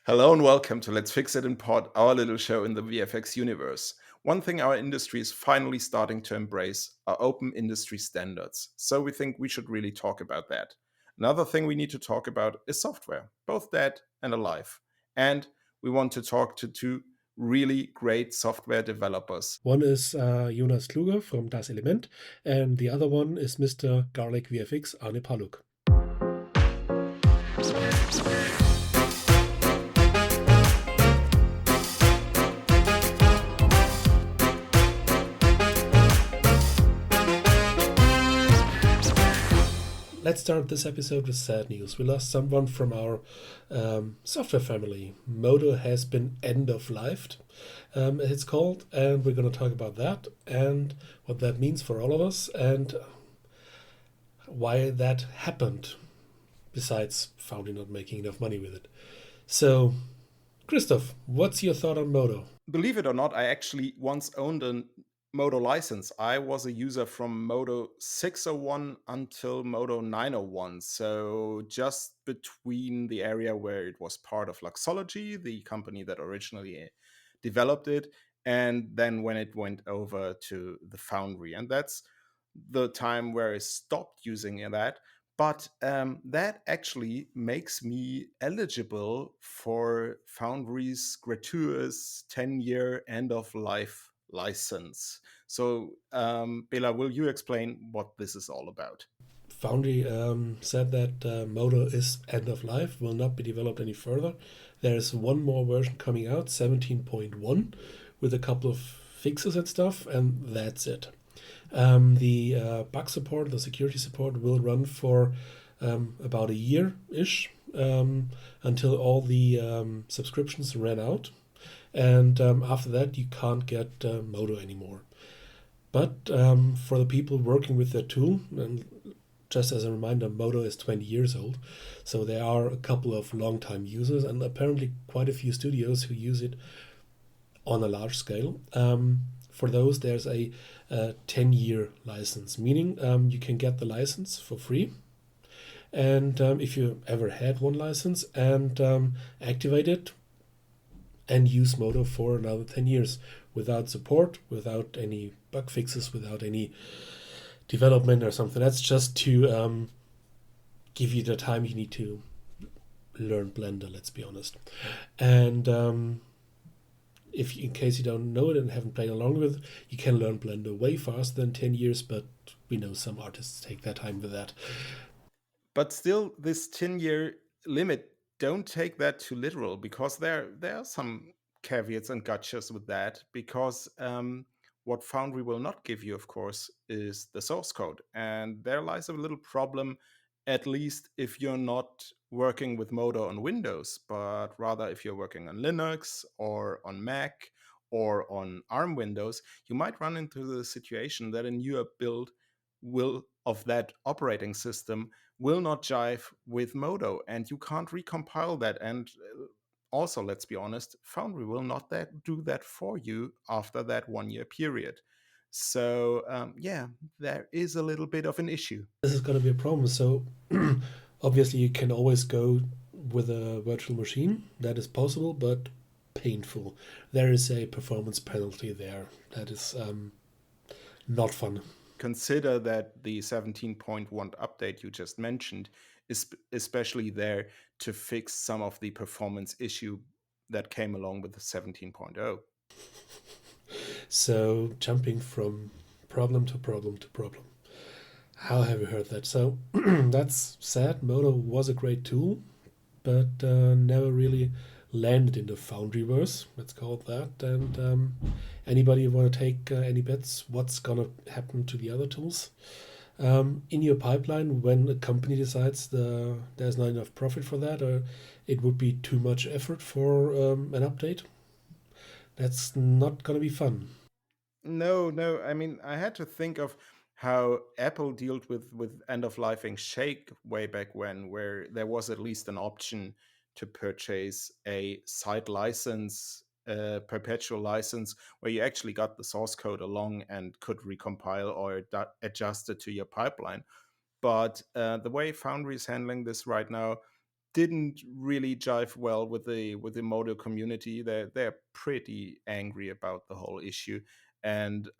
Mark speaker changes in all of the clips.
Speaker 1: Hello and welcome to Let's Fix It in Pod, our little show in the VFX universe. One thing our industry is finally starting to embrace are open industry standards. So we think we should really talk about that. Another thing we need to talk about is software, both dead and alive. And we want to talk to two really great software developers.
Speaker 2: One is Jonas Kluger from Das Element, and the other one is Mr. Garlic VFX, Arne Palluck. Let's start this episode with sad news. We lost someone from our software family. Modo has been end of life, as it's called, and we're going to talk about that and what that means for all of us and why that happened, besides Foundry not making enough money with it. So, Christoph, what's your thought on Modo?
Speaker 1: Believe it or not, I actually once owned a Modo license. I was a user from Modo 601 until Modo 901. So just between the area where it was part of Luxology, the company that originally developed it, and then when it went over to the Foundry. And that's the time where I stopped using that. But that actually makes me eligible for Foundry's gratuitous 10-year end of life license. So, Bela, will you explain what this is all about?
Speaker 2: Foundry said that Modo is end of life, will not be developed any further. There is one more version coming out, 17.1, with a couple of fixes and stuff, and that's it. The bug support, the security support will run for about a year-ish until all the subscriptions ran out. And after that, you can't get Modo anymore. But for the people working with the tool, and just as a reminder, Modo is 20 years old, so there are a couple of long-time users and apparently quite a few studios who use it on a large scale. For those, there's a 10-year license, meaning you can get the license for free. And if you ever had one license and activate it and use Modo for another 10 years without support, without any bug fixes, without any development or something. That's just to give you the time you need to learn Blender, let's be honest. And if in case you don't know it and haven't played along with it, you can learn Blender way faster than 10 years, but we know some artists take their time with that.
Speaker 1: But still, this 10-year limit, don't take that too literal, because there are some caveats and gotchas with that, because what Foundry will not give you, of course, is the source code. And there lies a little problem, at least if you're not working with Modo on Windows, but rather if you're working on Linux or on Mac or on ARM Windows, you might run into the situation that a newer build will of that operating system will not jive with Modo, and you can't recompile that. And also, let's be honest, Foundry will not do that for you after that 1 year period. So, yeah, there is a little bit of an issue.
Speaker 2: This is going to be a problem. So obviously you can always go with a virtual machine. That is possible, but painful. There is a performance penalty there. That is not fun.
Speaker 1: Consider that the 17.1 update you just mentioned is especially there to fix some of the performance issue that came along with the 17.0.
Speaker 2: So jumping from problem to problem to problem. How have you heard that? So that's sad. Modo was a great tool, but never really landed in the Foundryverse. Let's call it that. And anybody want to take any bets? What's gonna happen to the other tools? In your pipeline, when a company decides there's not enough profit for that, or it would be too much effort for an update, that's not gonna be fun.
Speaker 1: No, no. I mean, I had to think of how Apple dealt with end of lifing Shake way back when, where there was at least an option to purchase a site license, perpetual license, where you actually got the source code along and could recompile or adjust it to your pipeline. But the way Foundry is handling this right now, didn't really jive well with the Modo community. They're pretty angry about the whole issue, and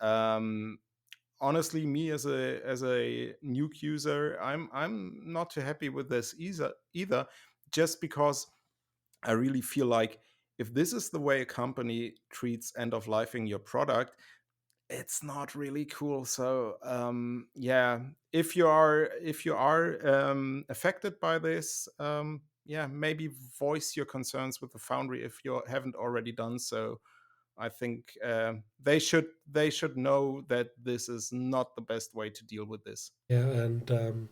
Speaker 1: honestly, me as a nuke user, I'm not too happy with this either, just because I really feel like if this is the way a company treats end of lifing your product, it's not really cool. So yeah, if you are affected by this, yeah, maybe voice your concerns with the foundry if you haven't already done so. I think they should know that this is not the best way to deal with this.
Speaker 2: Yeah, and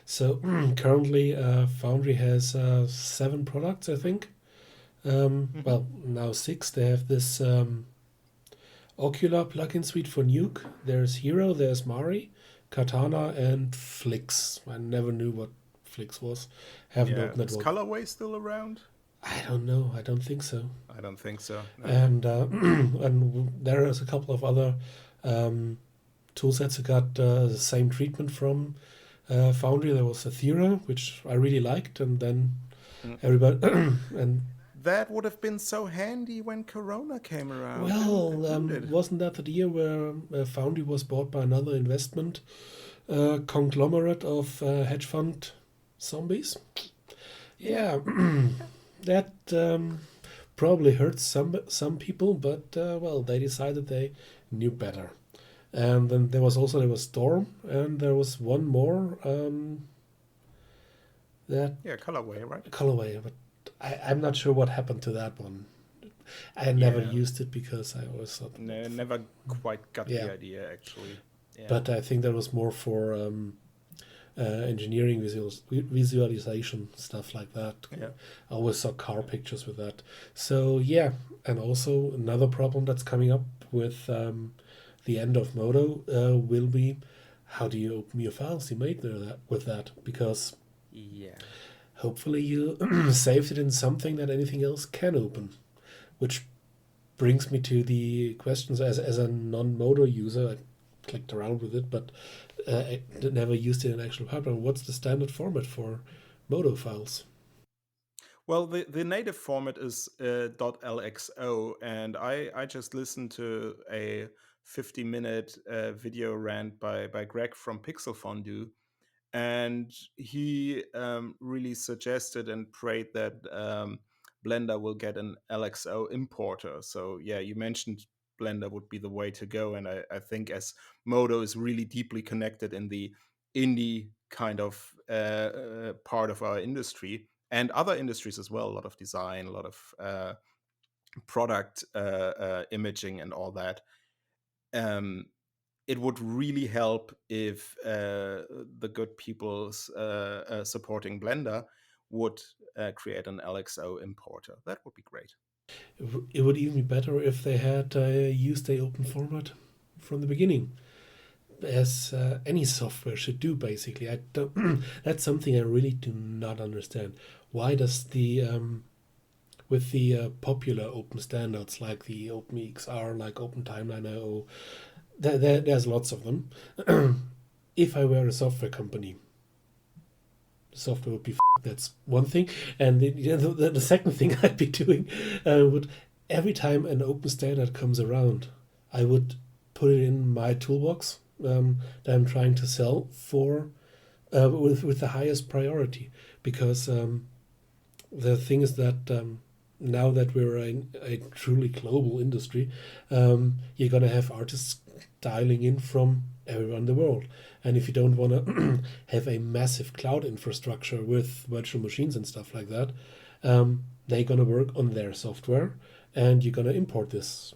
Speaker 2: so currently Foundry has 7 products, I think.
Speaker 1: Hmm.
Speaker 2: Well, now 6. They have this Ocular plugin suite for Nuke. There's Hero, there's Mari, Katana, and Flix. I never knew what Flix was. Haven't
Speaker 1: Yeah,
Speaker 2: opened that
Speaker 1: is
Speaker 2: one.
Speaker 1: Colorway still around?
Speaker 2: I don't know. I don't think so.
Speaker 1: I don't think so. No.
Speaker 2: And and there is a couple of other um, tool sets that got the same treatment from Foundry. There was Athera, which I really liked, and then
Speaker 1: Mm.
Speaker 2: everybody and
Speaker 1: That would have been so handy when Corona came around,
Speaker 2: well,
Speaker 1: wouldn't it?
Speaker 2: wasn't that the year where Foundry was bought by another investment conglomerate of hedge fund zombies?
Speaker 1: Yeah.
Speaker 2: Yeah, that probably hurts some people, but well, they decided they knew better. And then there was Storm, and there was one more that
Speaker 1: Yeah, Colorway, right?
Speaker 2: colorway, but I'm not sure what happened to that one. I never
Speaker 1: Yeah.
Speaker 2: used it because I always thought,
Speaker 1: No, never quite got
Speaker 2: yeah,
Speaker 1: the idea actually. Yeah.
Speaker 2: but I think that was more for engineering visualization stuff like that.
Speaker 1: Yeah.
Speaker 2: I always saw car pictures with that. So yeah, and also another problem that's coming up with the end of Modo will be how do you open your files you made there with that, because
Speaker 1: Yeah.
Speaker 2: hopefully you saved it in something that anything else can open, which brings me to the questions as a non-Modo user. I clicked around with it, but I never used it in actual pipeline. What's the standard format for Modo files?
Speaker 1: Well, the native format is .lxo, and I just listened to a 50-minute video rant by Greg from Pixel Fondue, and he really suggested and prayed that Blender will get an LXO importer. So yeah, you mentioned Blender would be the way to go, and I think as Modo is really deeply connected in the indie kind of part of our industry and other industries as well, a lot of design, a lot of product imaging, and all that. Um, it would really help if the good people supporting Blender would create an LXO importer. That would be great.
Speaker 2: It would even be better if they had used a open format from the beginning, as any software should do. Basically, I don't. That's something I really do not understand. Why does the with the popular open standards like the OpenEXR, like OpenTimeline.io, there's lots of them. If I were a software company, the software would be that's one thing, and the second thing I'd be doing would, every time an open standard comes around, I would put it in my toolbox that I'm trying to sell for with the highest priority, because the thing is that now that we're in a truly global industry, you're gonna have artists dialing in from everywhere in the world. And if you don't want to have a massive cloud infrastructure with virtual machines and stuff like that, they're gonna work on their software, and you're gonna import this.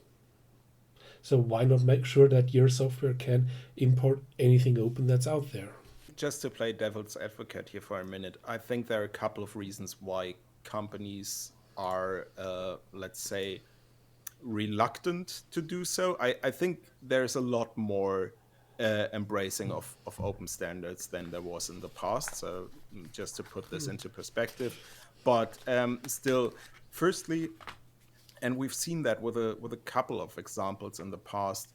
Speaker 2: So why not make sure that your software can import anything open that's out there?
Speaker 1: Just to play devil's advocate here for a minute, I think there are a couple of reasons why companies are, let's say, reluctant to do so. I think there's a lot more embracing of open standards than there was in the past. So just to put this into perspective, but still, firstly, and we've seen that with a couple of examples in the past.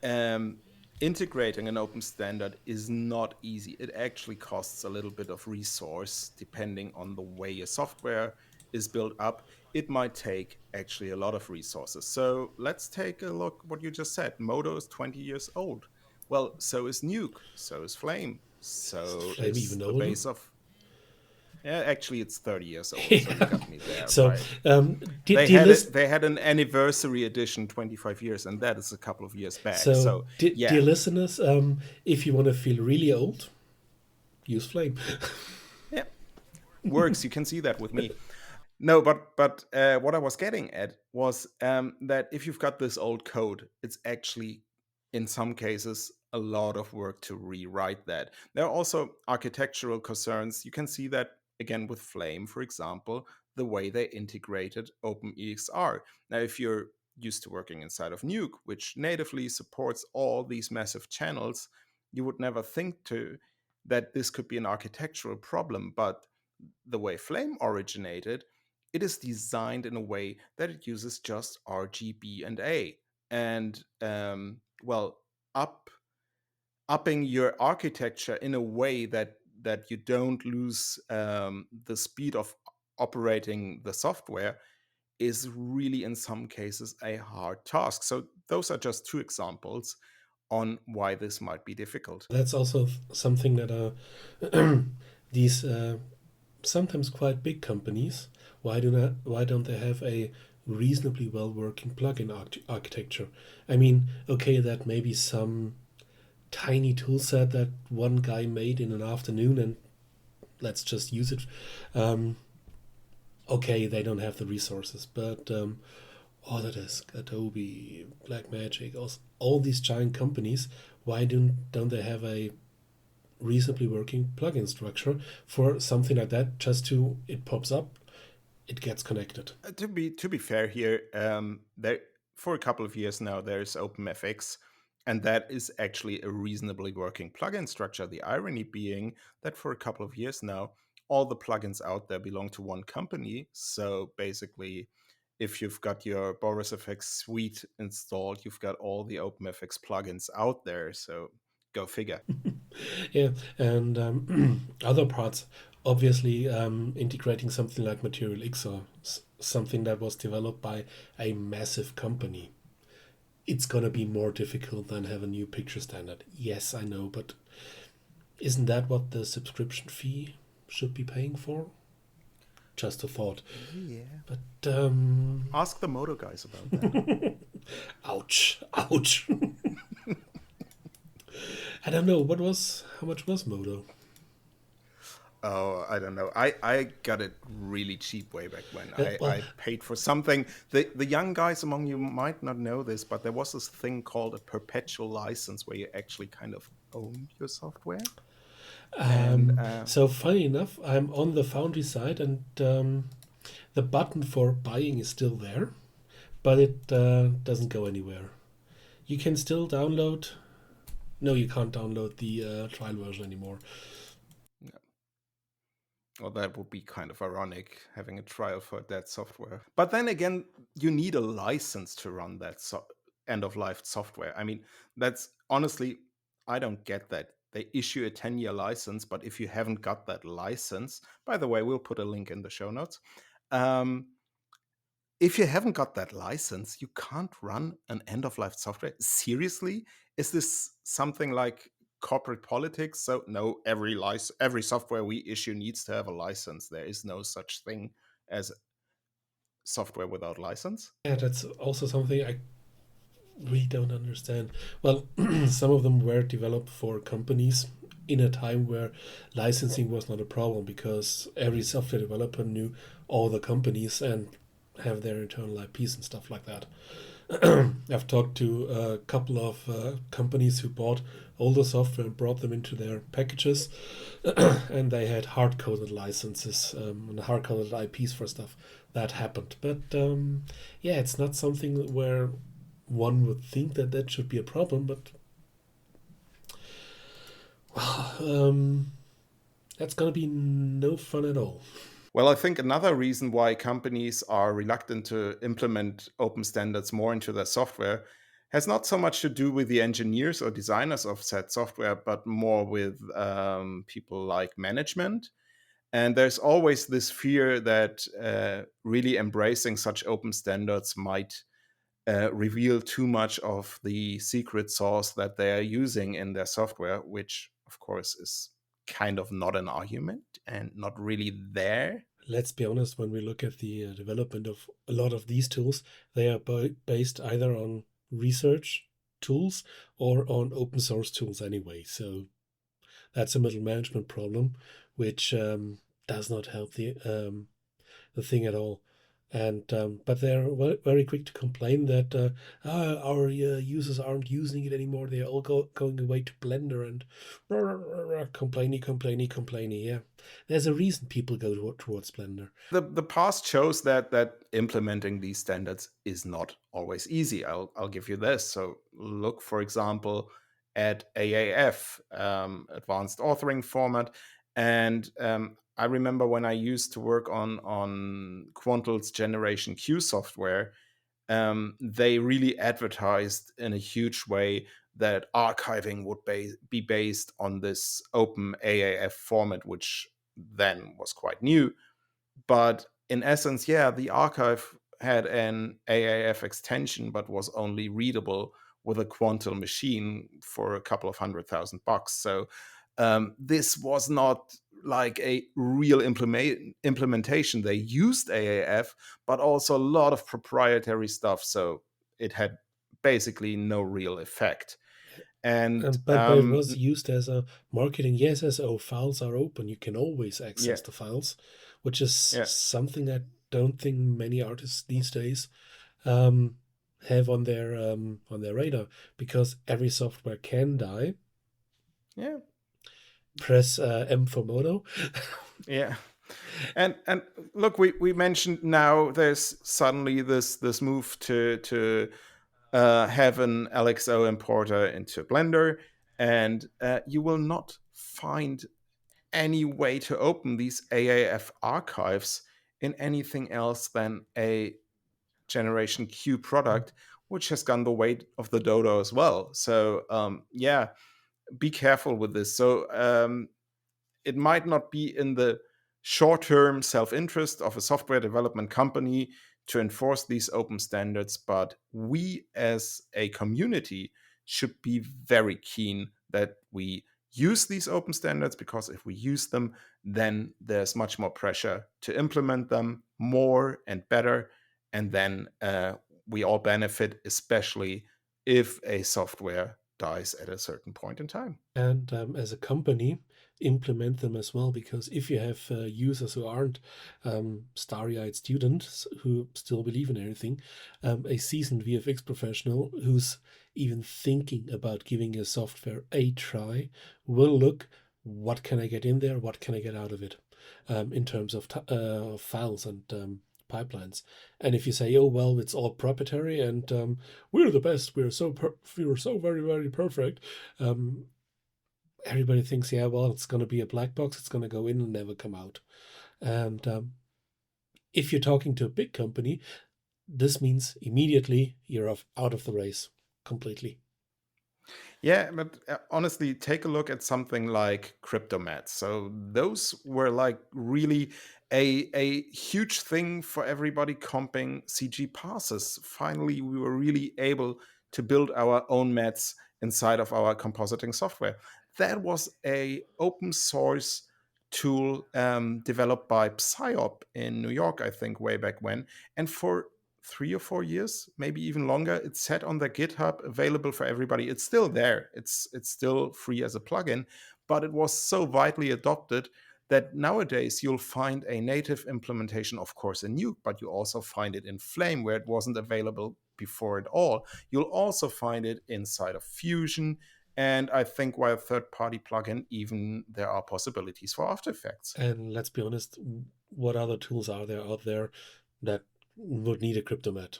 Speaker 1: Um, integrating an open standard is not easy. It actually costs a little bit of resource depending on the way your software is built up. It might take actually a lot of resources. So let's take a look what you just said. Modo is 20 years old. Well, so is Nuke, so is Flame,
Speaker 2: Is
Speaker 1: so
Speaker 2: Flame
Speaker 1: is
Speaker 2: even
Speaker 1: the
Speaker 2: older?
Speaker 1: base of, yeah, actually it's 30 years old, so you
Speaker 2: Yeah.
Speaker 1: got me there,
Speaker 2: So,
Speaker 1: right?
Speaker 2: did you list?
Speaker 1: They had an anniversary edition 25 years, and that is a couple of years back.
Speaker 2: So,
Speaker 1: So
Speaker 2: dear
Speaker 1: yeah,
Speaker 2: listeners, if you want to feel really old, use Flame.
Speaker 1: yeah, works. You can see that with me. No, but what I was getting at was that if you've got this old code, it's actually in some cases a lot of work to rewrite that. There are also architectural concerns. You can see that again with Flame, for example, the way they integrated OpenEXR. Now, if you're used to working inside of Nuke, which natively supports all these massive channels, you would never think to that this could be an architectural problem, but the way Flame originated, it is designed in a way that it uses just RGB and A. And well, upping your architecture in a way that you don't lose the speed of operating the software is really in some cases a hard task. So those are just two examples on why this might be difficult.
Speaker 2: That's also something that these sometimes quite big companies. Why don't they have a reasonably well working plugin architecture? I mean, okay, that may be some tiny tool set that one guy made in an afternoon, and let's just use it. Um, okay, they don't have the resources, but Autodesk, Adobe, Blackmagic, all these giant companies, why don't they have a reasonably working plugin structure for something like that? Just to it pops up, it gets connected.
Speaker 1: To be fair here, there for a couple of years now there's OpenFX, and that is actually a reasonably working plugin structure. The irony being that for a couple of years now, all the plugins out there belong to one company. So basically, if you've got your Boris FX suite installed, you've got all the OpenFX plugins out there. So go figure.
Speaker 2: Yeah, and other parts, obviously, integrating something like Material X or something that was developed by a massive company. It's gonna be more difficult than have a new picture standard. Yes, I know, but isn't that what the subscription fee should be paying for? Just a thought.
Speaker 1: Yeah.
Speaker 2: But
Speaker 1: Ask the Moto guys about that.
Speaker 2: ouch, ouch. I don't know how much was Modo.
Speaker 1: Oh, I don't know. I got it really cheap way back when.
Speaker 2: Well,
Speaker 1: I paid for something. The young guys among you might not know this, but there was this thing called a perpetual license where you actually kind of owned your software. And
Speaker 2: so funny enough, I'm on the Foundry side, and the button for buying is still there, but it doesn't go anywhere. You can still download. No, you can't download the trial version anymore.
Speaker 1: yeah, well, that would be kind of ironic having a trial for that software. But then again, you need a license to run that end of life software. I mean, that's honestly, I don't get that. They issue a 10-year license, but if you haven't got that license, by the way, we'll put a link in the show notes. Um, if you haven't got that license, you can't run an end of life software. Seriously? Is this something like corporate politics? So no, every software we issue needs to have a license. There is no such thing as software without license.
Speaker 2: Yeah, that's also something I really don't understand. Well, some of them were developed for companies in a time where licensing was not a problem because every software developer knew all the companies and have their internal IPs and stuff like that. I've talked to a couple of companies who bought older software and brought them into their packages, and they had hard coded licenses and hard coded IPs for stuff. That happened. But yeah, it's not something where one would think that that should be a problem, but that's gonna be no fun at all.
Speaker 1: Well, I think another reason why companies are reluctant to implement open standards more into their software has not so much to do with the engineers or designers of said software, but more with people like management. And there's always this fear that really embracing such open standards might reveal too much of the secret sauce that they are using in their software, which, of course, is kind of not an argument and not really there.
Speaker 2: Let's be honest, when we look at the development of a lot of these tools, they are based either on research tools or on open source tools anyway. So that's a middle management problem, which does not help the thing at all. And but they're very quick to complain that our users aren't using it anymore. They're all going away to Blender and complainy. Yeah, there's a reason people go towards Blender.
Speaker 1: The past shows that implementing these standards is not always easy. I'll give you this. So look, for example, at AAF, Advanced Authoring Format, and I remember when I used to work on Quantel's Generation Q software, they really advertised in a huge way that archiving would be based on this open AAF format, which then was quite new. But in essence, yeah, the archive had an AAF extension, but was only readable with a Quantum machine for a couple of $100,000. So this was not like a real implementation. They used AAF, but also a lot of proprietary stuff. So it had basically no real effect. And
Speaker 2: But it was used as a marketing. Yes, as files are open, you can always
Speaker 1: yeah,
Speaker 2: access the files, which is
Speaker 1: yeah,
Speaker 2: something I don't think many artists these days have on their radar, because every software can die.
Speaker 1: yeah,
Speaker 2: Press M for Modo.
Speaker 1: yeah. And look, we mentioned now there's suddenly this move to have an LXO importer into Blender, and you will not find any way to open these AAF archives in anything else than a Generation Q product, which has gone the way of the dodo as well. So yeah, be careful with this. So it might not be in the short term self interest of a software development company to enforce these open standards, but we as a community should be very keen that we use these open standards, because if we use them, then there's much more pressure to implement them more and better. And then we all benefit, especially if a software dies at a certain point in time.
Speaker 2: And as a company, implement them as well, because if you have users who aren't starry-eyed students who still believe in everything, a seasoned VFX professional who's even thinking about giving a software a try will look, what can I get in there, what can I get out of it, in terms of files and pipelines. And if you say, oh well, it's all proprietary and we're the best, we're so very perfect, everybody thinks, yeah, well, it's going to be a black box, it's going to go in and never come out. And if you're talking to a big company, this means immediately you're out of the race completely.
Speaker 1: Yeah, but honestly, take a look at something like CryptoMats. So those were like really a huge thing for everybody comping CG passes. Finally, we were really able to build our own mats inside of our compositing software. That was a open source tool developed by Psyop in New York, I think, way back when. And for 3 or 4 years, maybe even longer, it's set on their GitHub, available for everybody. It's still there. It's still free as a plugin, but it was so widely adopted that nowadays you'll find a native implementation, of course, in Nuke, but you also find it in Flame, where it wasn't available before at all. You'll also find it inside of Fusion. And I think while third-party plugin, even there are possibilities for After Effects.
Speaker 2: And let's be honest, what other tools are there out there that would need a cryptomat?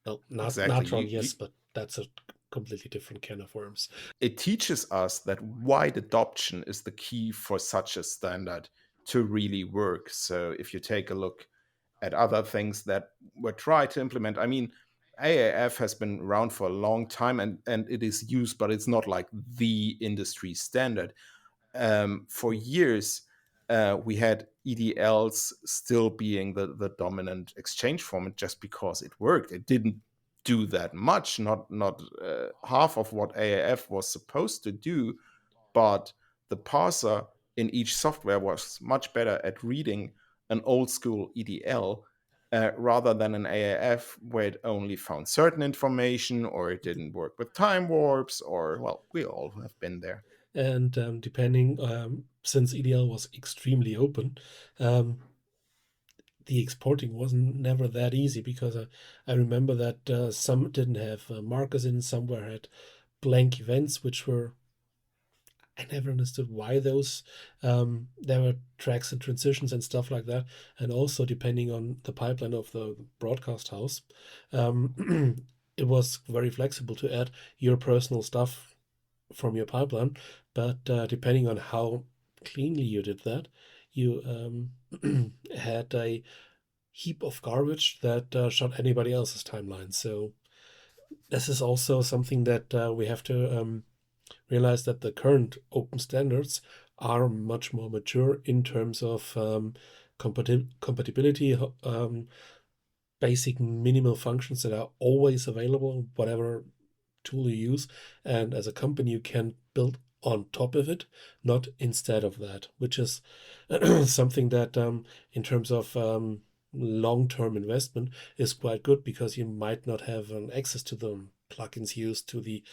Speaker 2: Well,
Speaker 1: Exactly.
Speaker 2: Natron, yes, but that's a completely different can of worms.
Speaker 1: It teaches us that wide adoption is the key for such a standard to really work. So if you take a look at other things that were tried to implement, I mean, AAF has been around for a long time, and it is used, but it's not like the industry standard. For years, we had EDLs still being the dominant exchange format just because it worked. It didn't do that much, not half of what AAF was supposed to do, but the parser in each software was much better at reading an old school EDL rather than an AAF where it only found certain information or it didn't work with time warps, or, well, we all have been there.
Speaker 2: And depending, since EDL was extremely open, um, the exporting wasn't never that easy because I remember that some didn't have markers in, somewhere had blank events, which were, I never understood why those. There were tracks and transitions and stuff like that, and also depending on the pipeline of the broadcast house, um, it was very flexible to add your personal stuff from your pipeline. But depending on how cleanly you did that, you had a heap of garbage that shot anybody else's timeline. So this is also something that we have to realize, that the current open standards are much more mature in terms of compatibility, basic minimal functions that are always available, whatever tool you use. And as a company, you can build on top of it, not instead of that, which is something that, in terms of long-term investment, is quite good, because you might not have access to the plugins used, to the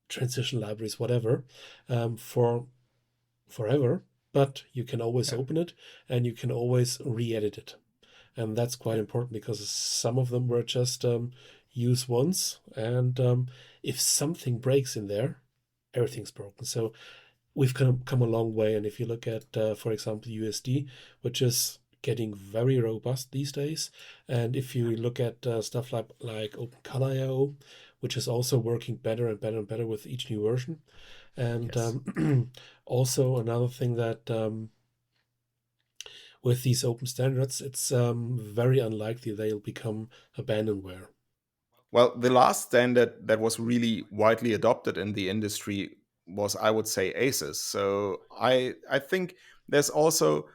Speaker 2: transition libraries, whatever, for forever, but you can always
Speaker 1: Yeah.
Speaker 2: open it and you can always re-edit it. And that's quite
Speaker 1: Yeah.
Speaker 2: important, because some of them were just use once, and if something breaks in there, everything's broken. So we've come a long way. And if you look at, for example, USD, which is getting very robust these days, and if you look at stuff like OpenColor.io, which is also working better and better and better with each new version. And
Speaker 1: Yes.
Speaker 2: also another thing, that with these open standards, it's very unlikely they'll become abandonware.
Speaker 1: Well, the last standard that was really widely adopted in the industry was, I would say, ACES. So I think there's also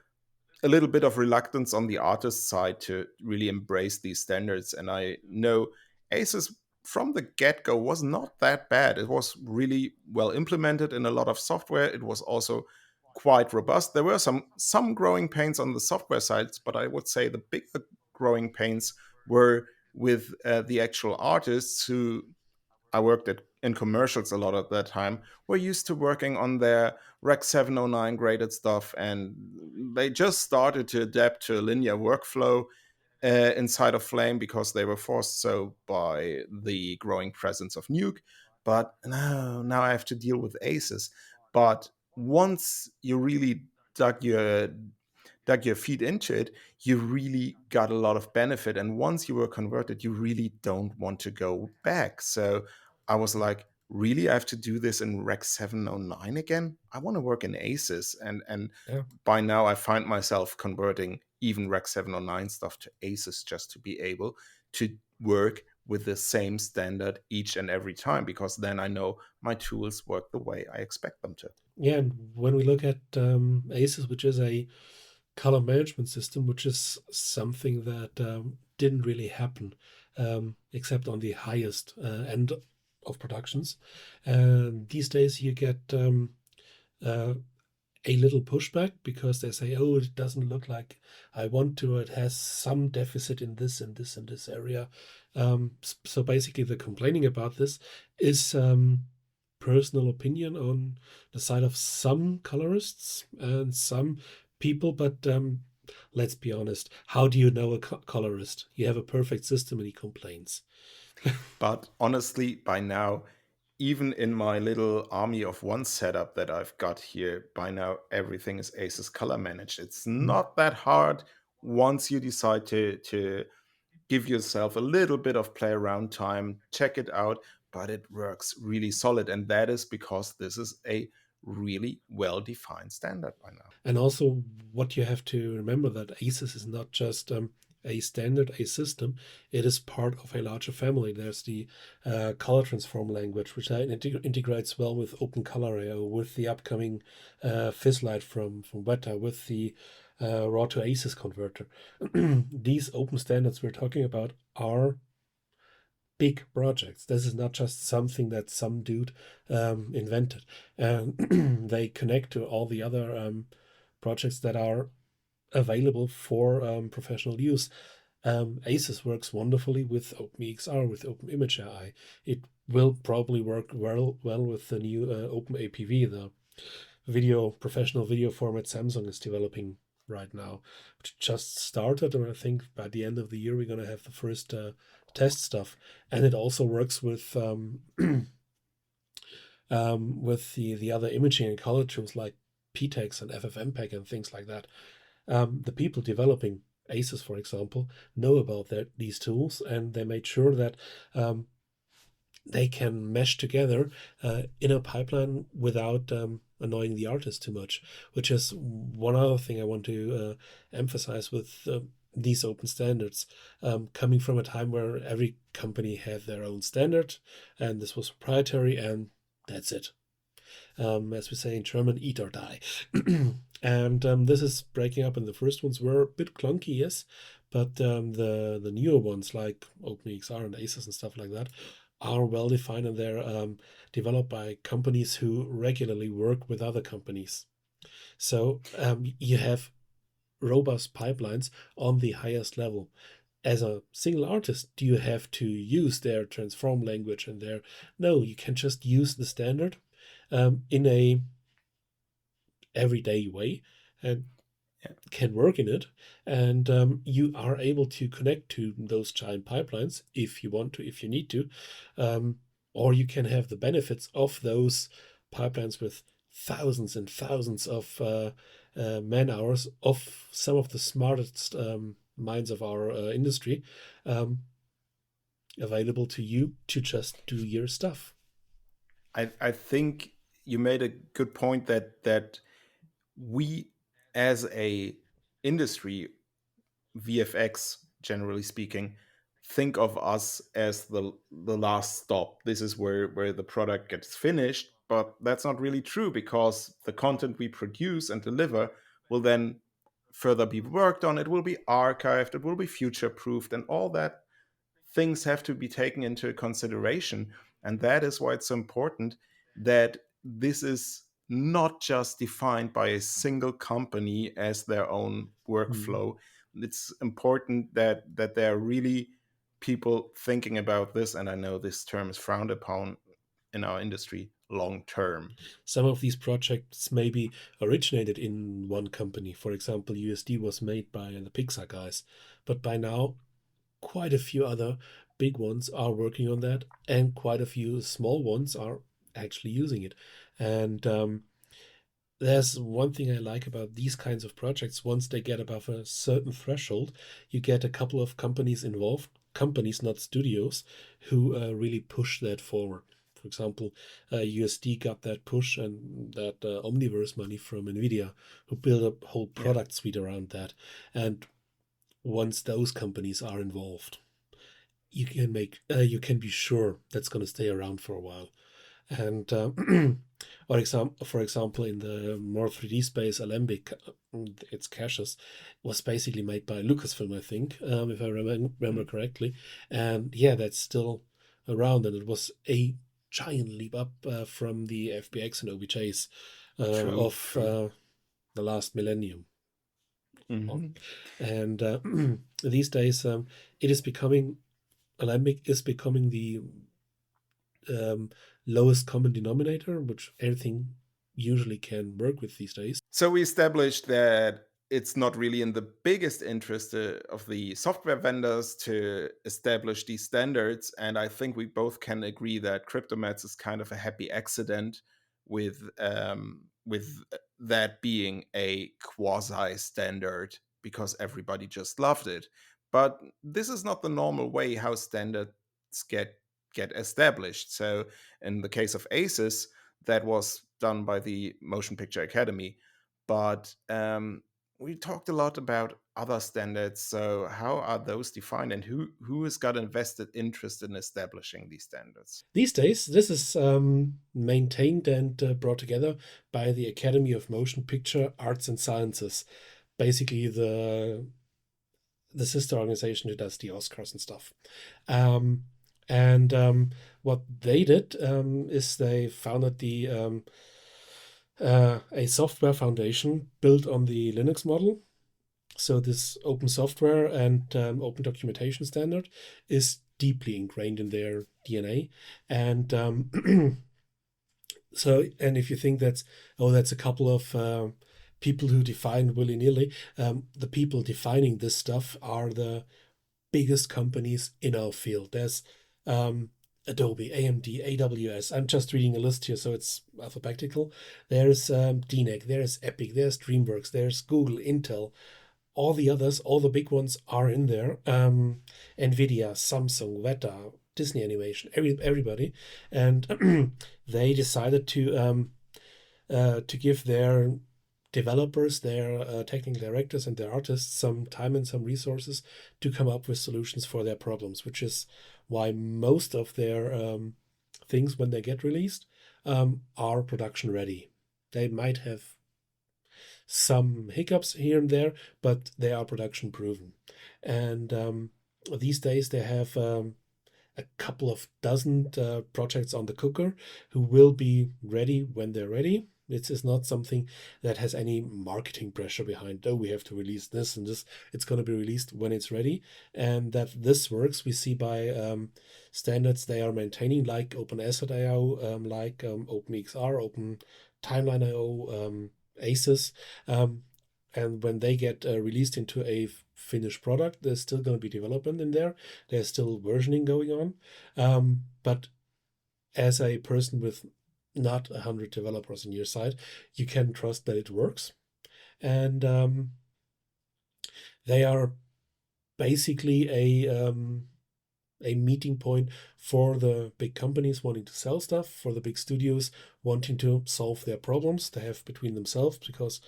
Speaker 1: a little bit of reluctance on the artist side to really embrace these standards. And I know ACES from the get go was not that bad. It was really well implemented in a lot of software. It was also quite robust. There were some growing pains on the software sides, but I would say the bigger growing pains were with the actual artists who, I worked in commercials a lot at that time, were used to working on their Rec 709 graded stuff, and they just started to adapt to a linear workflow inside of Flame because they were forced so by the growing presence of Nuke. But now I have to deal with Aces. But once you really dug your dug your feet into it, you really got a lot of benefit. And once you were converted, you really don't want to go back. So I was like, really, I have to do this in Rec 709 again? I want to work in Aces. And
Speaker 2: Yeah.
Speaker 1: by now I find myself converting even Rec 709 stuff to Aces just to be able to work with the same standard each and every time, because then I know my tools work the way I expect them to.
Speaker 2: Yeah, and when we look at ACES, which is a color management system, which is something that didn't really happen, except on the highest end of productions. And these days, you get uh, a little pushback, because they say, "Oh, it doesn't look like I want to. It has some deficit in this and this and this area." So basically, the complaining about this is personal opinion on the side of some colorists and some people. But let's be honest. How do you know a colorist? You have a perfect system and he complains.
Speaker 1: But honestly, by now, even in my little army of one setup that I've got here, by now everything is Aces color managed. It's
Speaker 2: Mm.
Speaker 1: not that hard once you decide to give yourself a little bit of play around time, check it out, but it works really solid. And that is because this is a really well defined standard by now.
Speaker 2: And also, what you have to remember, that ACES is not just a standard, a system. It is part of a larger family. There's the color transform language, which integrates well with OpenColor.io, with the upcoming Fizzlight from Weta, with the raw to ACES converter. These open standards we're talking about are big projects. This is not just something that some dude invented. And they connect to all the other projects that are available for professional use. ACES works wonderfully with OpenEXR, with OpenImageAI. It will probably work well with the new OpenAPV, the professional video format Samsung is developing right now, which just started, and I think by the end of the year we're going to have the first test stuff. And it also works with with the other imaging and color tools like PTEX and FFmpeg and things like that. The people developing ACES, for example, know about these tools, and they made sure that they can mesh together in a pipeline without annoying the artist too much, which is one other thing I want to emphasize with these open standards. Coming from a time where every company had their own standard, and this was proprietary, and that's it. As we say in German, eat or die. And this is breaking up, and the first ones were a bit clunky, yes, but the newer ones like OpenEXR and ACES and stuff like that are well defined, and they're developed by companies who regularly work with other companies. So you have robust pipelines on the highest level. As a single artist, do you have to use their transform language and their? No, you can just use the standard in a everyday way and can work in it, and you are able to connect to those giant pipelines if you want to, if you need to, or you can have the benefits of those pipelines with thousands and thousands of man hours of some of the smartest minds of our industry available to you to just do your stuff.
Speaker 1: I think you made a good point that we as a industry, VFX generally speaking, think of us as the last stop. This is where the product gets finished, but that's not really true, because the content we produce and deliver will then further be worked on, it will be archived, it will be future proofed, and all that things have to be taken into consideration. And that is why it's so important that this is not just defined by a single company as their own
Speaker 2: Mm.
Speaker 1: workflow. It's important that there are really people thinking about this, and I know this term is frowned upon in our industry, long term.
Speaker 2: Some of these projects maybe originated in one company. For example, USD was made by the Pixar guys, but by now quite a few other big ones are working on that, and quite a few small ones are actually using it. And there's one thing I like about these kinds of projects. Once they get above a certain threshold, you get a couple of companies involved, companies, not studios, who really push that forward. For example, USD got that push and that Omniverse money from NVIDIA, who built a whole
Speaker 1: Yeah.
Speaker 2: product suite around that. And once those companies are involved, you can be sure that's going to stay around for a while. And for example, in the more 3D space, Alembic, its caches, was basically made by Lucasfilm, I think, if I remember correctly. And yeah, that's still around, and it was a giant leap up from the FBX and OBJs
Speaker 1: True,
Speaker 2: of
Speaker 1: true.
Speaker 2: the last millennium.
Speaker 1: Hmm.
Speaker 2: And these days, it is becoming Alembic is becoming the um, lowest common denominator, which everything usually can work with these days.
Speaker 1: So we established that it's not really in the biggest interest of the software vendors to establish these standards. And I think we both can agree that Cryptomats is kind of a happy accident with that being a quasi standard because everybody just loved it. But this is not the normal way how standards get established. So in the case of ACES, that was done by the Motion Picture Academy, but we talked a lot about other standards. So how are those defined, and who has got a vested interest in establishing these standards?
Speaker 2: These days, this is maintained and brought together by the Academy of Motion Picture Arts and Sciences, basically the sister organization who does the Oscars and stuff. Um, and what they did is they founded a software foundation built on the Linux model. So this open software and open documentation standard is deeply ingrained in their DNA. And and if you think that's a couple of people who define willy-nilly, the people defining this stuff are the biggest companies in our field. There's Adobe, AMD, AWS. I'm just reading a list here, so it's alphabetical. There's DNEG, there's Epic, there's DreamWorks, there's Google, Intel. All the others, all the big ones are in there. Nvidia, Samsung, Weta, Disney Animation, everybody, and they decided to give their developers, their technical directors, and their artists some time and some resources to come up with solutions for their problems, which is why most of their things, when they get released, are production ready. They might have some hiccups here and there, but they are production proven. And these days they have a couple of dozen projects on the cooker who will be ready when they're ready. This is not something that has any marketing pressure behind. Oh, we have to release this and this. It's going to be released when it's ready. And that this works, we see by standards they are maintaining, like OpenAsset.io, like OpenXR, Open Timeline.io, ACES. And when they get released into a finished product, there's still going to be development in there. There's still versioning going on. But as a person with not 100 developers on your side, you can trust that it works. And they are basically a meeting point for the big companies wanting to sell stuff, for the big studios wanting to solve their problems they have between themselves. Because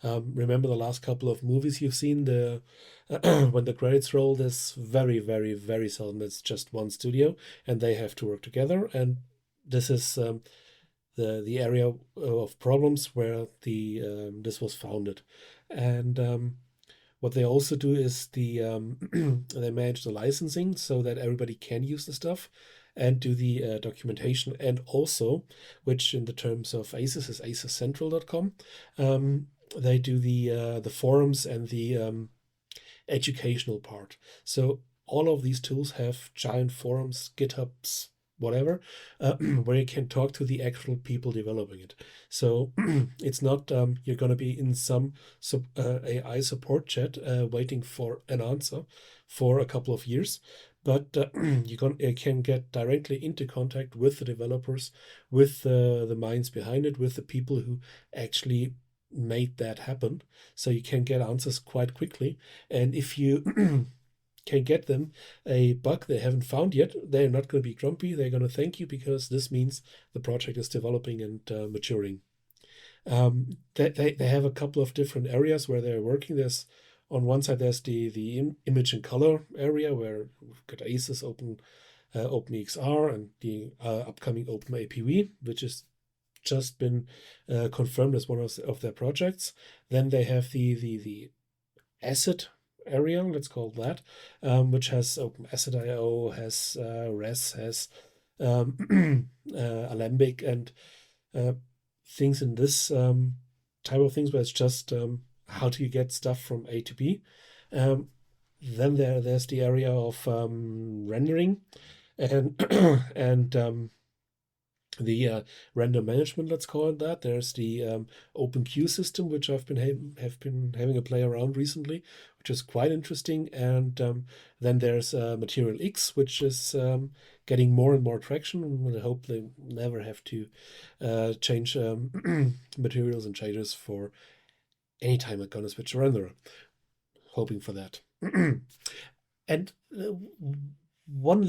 Speaker 2: remember the last couple of movies you've seen, the when the credits roll, there's very, very, very seldom it's just one studio and they have to work together. And this is the area of problems where this was founded. And what they also do is they manage the licensing so that everybody can use the stuff and do the documentation, and also, which in the terms of ACES is acescentral.com, they do the forums and the educational part. So all of these tools have giant forums, GitHubs, whatever, where you can talk to the actual people developing it. So it's not you're going to be in some AI support chat waiting for an answer for a couple of years, but you can get directly into contact with the developers, with the minds behind it, with the people who actually made that happen. So you can get answers quite quickly. And if you can get them a bug they haven't found yet, they're not going to be grumpy. They're going to thank you because this means the project is developing and maturing. They have a couple of different areas where they're working. There's on one side there's the image and color area where we've got ACES, OpenEXR, and the upcoming OpenAPV, which has just been confirmed as one of their projects. Then they have the asset area, let's call it that, which has OpenAsset.io, has RES, has Alembic, and things in this type of things where it's just how do you get stuff from A to B. Then there's the area of rendering and and the render management, let's call it that. There's the OpenQ system, which I've been have been having a play around recently, which is quite interesting. And then there's Material X, which is getting more and more traction. And I hope they never have to change materials and shaders for any time I'm gonna switch a renderer. Hoping for that. And one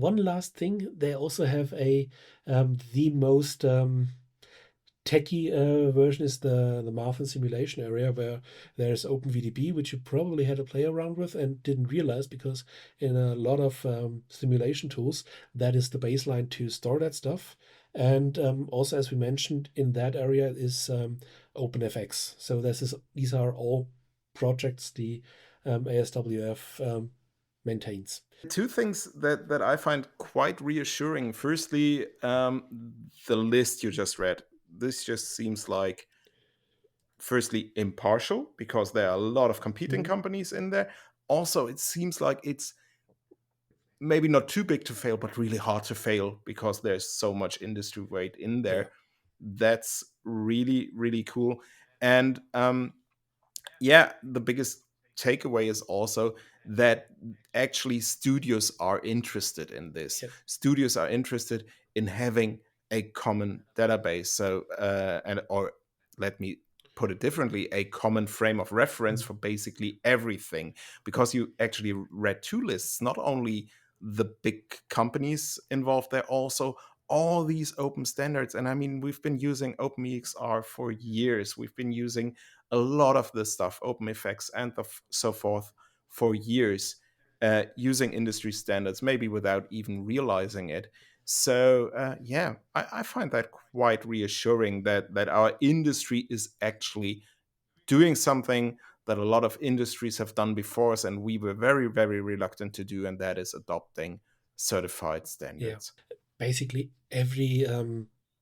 Speaker 2: last thing, they also have the most techie version is the math and simulation area, where there's OpenVDB, which you probably had to play around with and didn't realize, because in a lot of simulation tools, that is the baseline to store that stuff. And also, as we mentioned, in that area is OpenFX. So these are all projects the ASWF maintains.
Speaker 1: Two things that I find quite reassuring. Firstly, the list you just read. This just seems like, firstly, impartial, because there are a lot of competing
Speaker 2: Mhm.
Speaker 1: companies in there. Also, it seems like it's maybe not too big to fail, but really hard to fail, because there's so much industry weight in
Speaker 2: Yeah.
Speaker 1: there. That's really, really cool. And yeah, the biggest takeaway is also that actually studios are interested in this.
Speaker 2: Yeah.
Speaker 1: Studios are interested in having a common database. So, and or let me put it differently, a common frame of reference
Speaker 2: Mm.
Speaker 1: for basically everything. Because you actually read two lists, not only the big companies involved, there also all these open standards. And I mean, we've been using OpenEXR for years. We've been using a lot of this stuff, OpenFX and so forth, for years, using industry standards, maybe without even realizing it. So yeah, I find that quite reassuring that our industry is actually doing something that a lot of industries have done before us, and we were very, very reluctant to do, and that is adopting certified
Speaker 2: Yeah.
Speaker 1: standards.
Speaker 2: Basically, every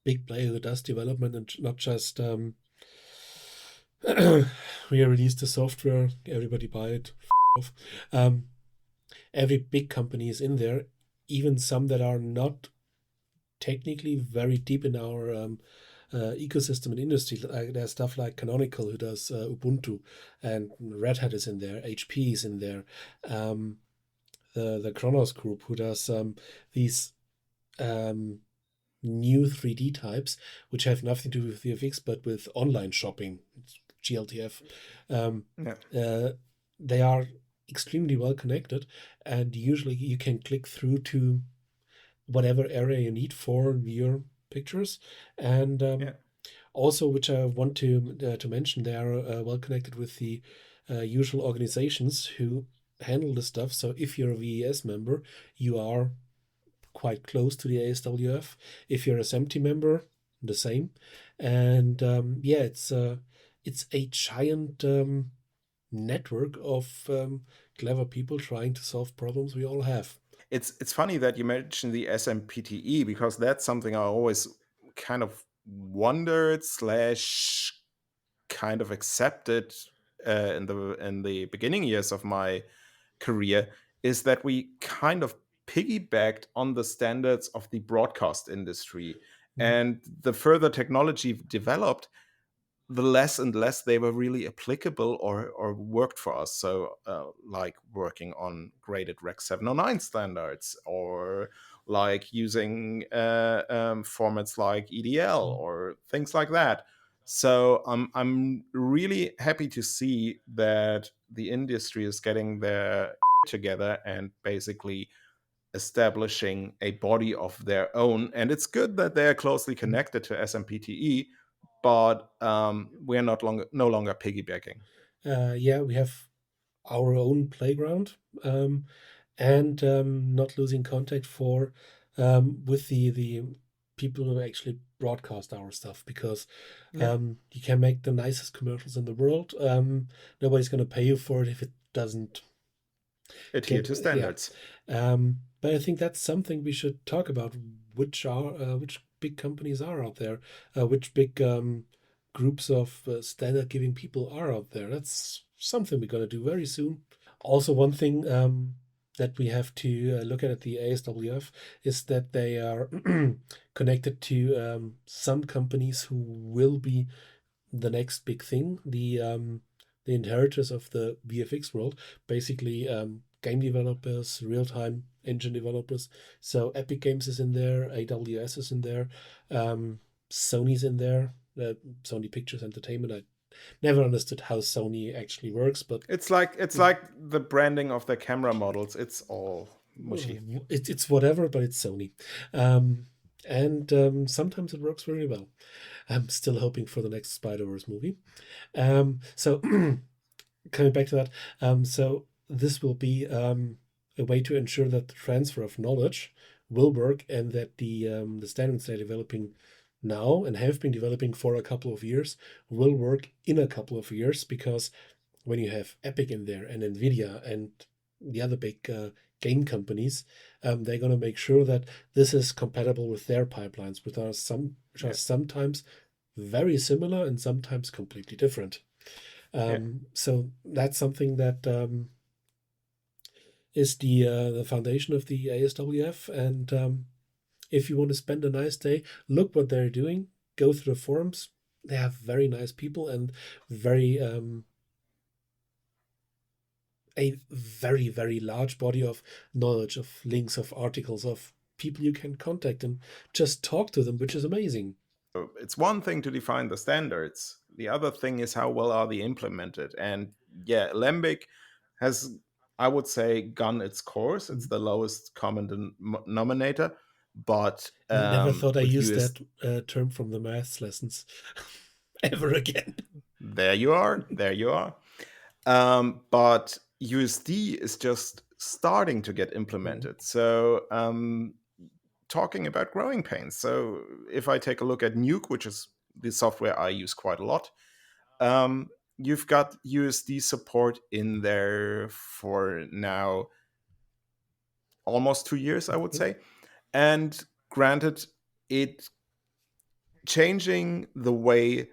Speaker 2: big player that does development, and not just we release the software, everybody buy it. Off. Every big company is in there, even some that are not technically very deep in our ecosystem and industry. There's stuff like Canonical, who does Ubuntu, and Red Hat is in there, HP is in there, the Kronos Group, who does these um, new 3D types, which have nothing to do with VFX, but with online shopping, GLTF. Um,
Speaker 1: Yeah.
Speaker 2: uh, they are extremely well connected, and usually you can click through to whatever area you need for your pictures. And
Speaker 1: Yeah.
Speaker 2: also, which I want to mention, they are well connected with the usual organizations who handle the stuff. So if you're a VES member, you are quite close to the ASWF. If you're a SMT member, the same. And yeah, it's a giant network of clever people trying to solve problems we all have.
Speaker 1: It's funny that you mentioned the SMPTE, because that's something I always kind of wondered slash kind of accepted in the beginning years of my career, is that we kind of piggybacked on the standards of the broadcast industry.
Speaker 2: Mhm.
Speaker 1: And the further technology developed, the less and less they were really applicable or worked for us. So, like working on graded Rec 709 standards, or like using formats like EDL or things like that. So I'm really happy to see that the industry is getting their together and basically establishing a body of their own. And it's good that they're closely connected to SMPTE, but we're no longer piggybacking.
Speaker 2: Yeah, we have our own playground, and not losing contact for with the people who actually broadcast our stuff, because
Speaker 1: Yeah,
Speaker 2: you can make the nicest commercials in the world. Nobody's going to pay you for it if it doesn't
Speaker 1: adhere
Speaker 2: get,
Speaker 1: to
Speaker 2: yeah.
Speaker 1: standards.
Speaker 2: But I think that's something we should talk about. Which big companies are out there? Which big groups of standard giving people are out there? That's something we're going to do very soon. Also, one thing that we have to look at the ASWF is that they are connected to some companies who will be the next big thing, the inheritors of the VFX world, basically game developers, real-time engine developers. So Epic Games is in there, AWS is in there, Sony's in there, Sony Pictures Entertainment. I never understood how Sony actually works, but
Speaker 1: It's like the branding of the camera models. It's all mushy.
Speaker 2: it's whatever, but it's Sony. Um, And sometimes it works very well. I'm still hoping for the next Spider-Verse movie. So coming back to that, so this will be a way to ensure that the transfer of knowledge will work and that the standards they're developing now and have been developing for a couple of years will work in a couple of years, because when you have Epic in there and Nvidia and the other big game companies, they're going to make sure that this is compatible with their pipelines, which are
Speaker 1: Yeah,
Speaker 2: sometimes very similar and sometimes completely different.
Speaker 1: yeah.
Speaker 2: So that's something that is the foundation of the ASWF. And if you want to spend a nice day, look what they're doing. Go through the forums. They have very nice people and very a very, very large body of knowledge, of links, of articles, of people you can contact and just talk to them, which is amazing.
Speaker 1: So it's one thing to define the standards. The other thing is how well are they implemented. And yeah, Alembic has, I would say, gone its course. It's
Speaker 2: Mhm.
Speaker 1: the lowest common denominator. But
Speaker 2: Never thought I
Speaker 1: with
Speaker 2: used
Speaker 1: US,
Speaker 2: that term from the maths lessons ever again.
Speaker 1: there you are, there you are. But USD is just starting to get
Speaker 2: Mhm.
Speaker 1: implemented. So talking about growing pains. So if I take a look at Nuke, which is the software I use quite a lot, um, you've got USD support in there for now almost 2 years, I would
Speaker 2: Okay.
Speaker 1: say. And granted, it changing the way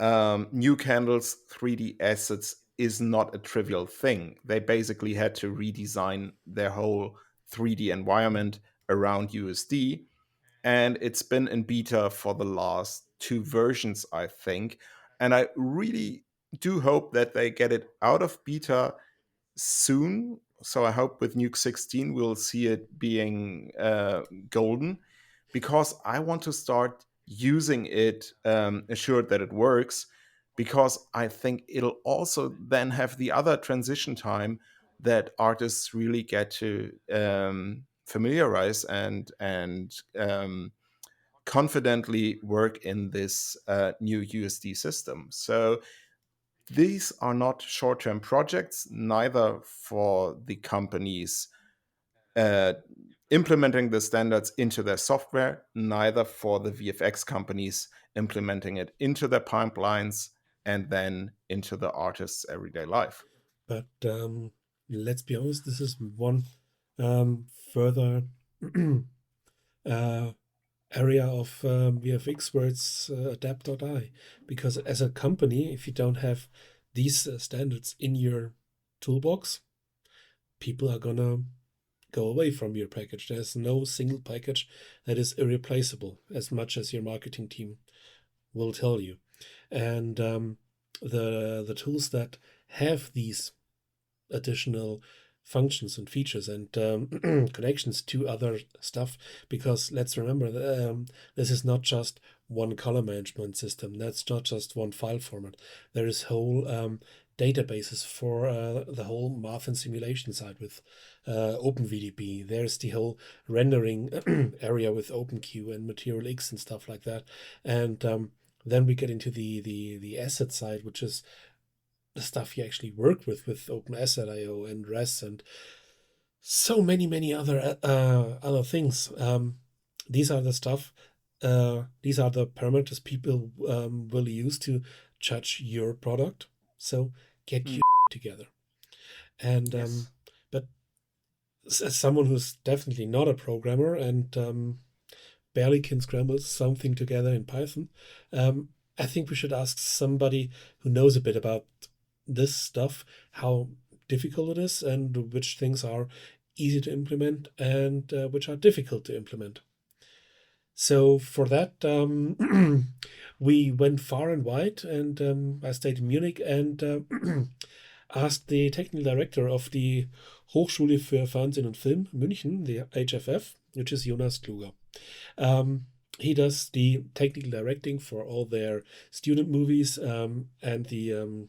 Speaker 1: Nuke handles 3D assets is not a trivial thing. They basically had to redesign their whole 3D environment around USD, and it's been in beta for the last two versions, I think. And I really do hope that they get it out of beta soon. So I hope with Nuke 16 we'll see it being golden, because I want to start using it, assured that it works, because I think it'll also then have the other transition time that artists really get to familiarize and confidently work in this new USD system. So these are not short term projects, neither for the companies uh, implementing the standards into their software, neither for the VFX companies implementing it into their pipelines and then into the artist's everyday life.
Speaker 2: But let's be honest, this is one further uh, area of VFX where it's adapt.ai. Because as a company, if you don't have these standards in your toolbox, people are gonna go away from your package. There's no single package that is irreplaceable, as much as your marketing team will tell you. And the tools that have these additional functions and features and connections to other stuff, because let's remember, this is not just one color management system, that's not just one file format. There is whole databases for the whole math and simulation side with OpenVDB. There's the whole rendering area with OpenQ and Material X and stuff like that. And then we get into the asset side, which is the stuff you actually work with OpenAsset.io and REST and so many other things. These are the stuff. These are the parameters people will use to judge your product. So get
Speaker 1: Mm.
Speaker 2: your together. And
Speaker 1: Yes.
Speaker 2: but as someone who's definitely not a programmer and barely can scramble something together in Python, I think we should ask somebody who knows a bit about this stuff, how difficult it is, and which things are easy to implement and which are difficult to implement. So for that, we went far and wide, and I stayed in Munich and asked the technical director of the Hochschule für Fernsehen und Film München, the HFF, which is Jonas Kluger. Um, he does the technical directing for all their student movies and the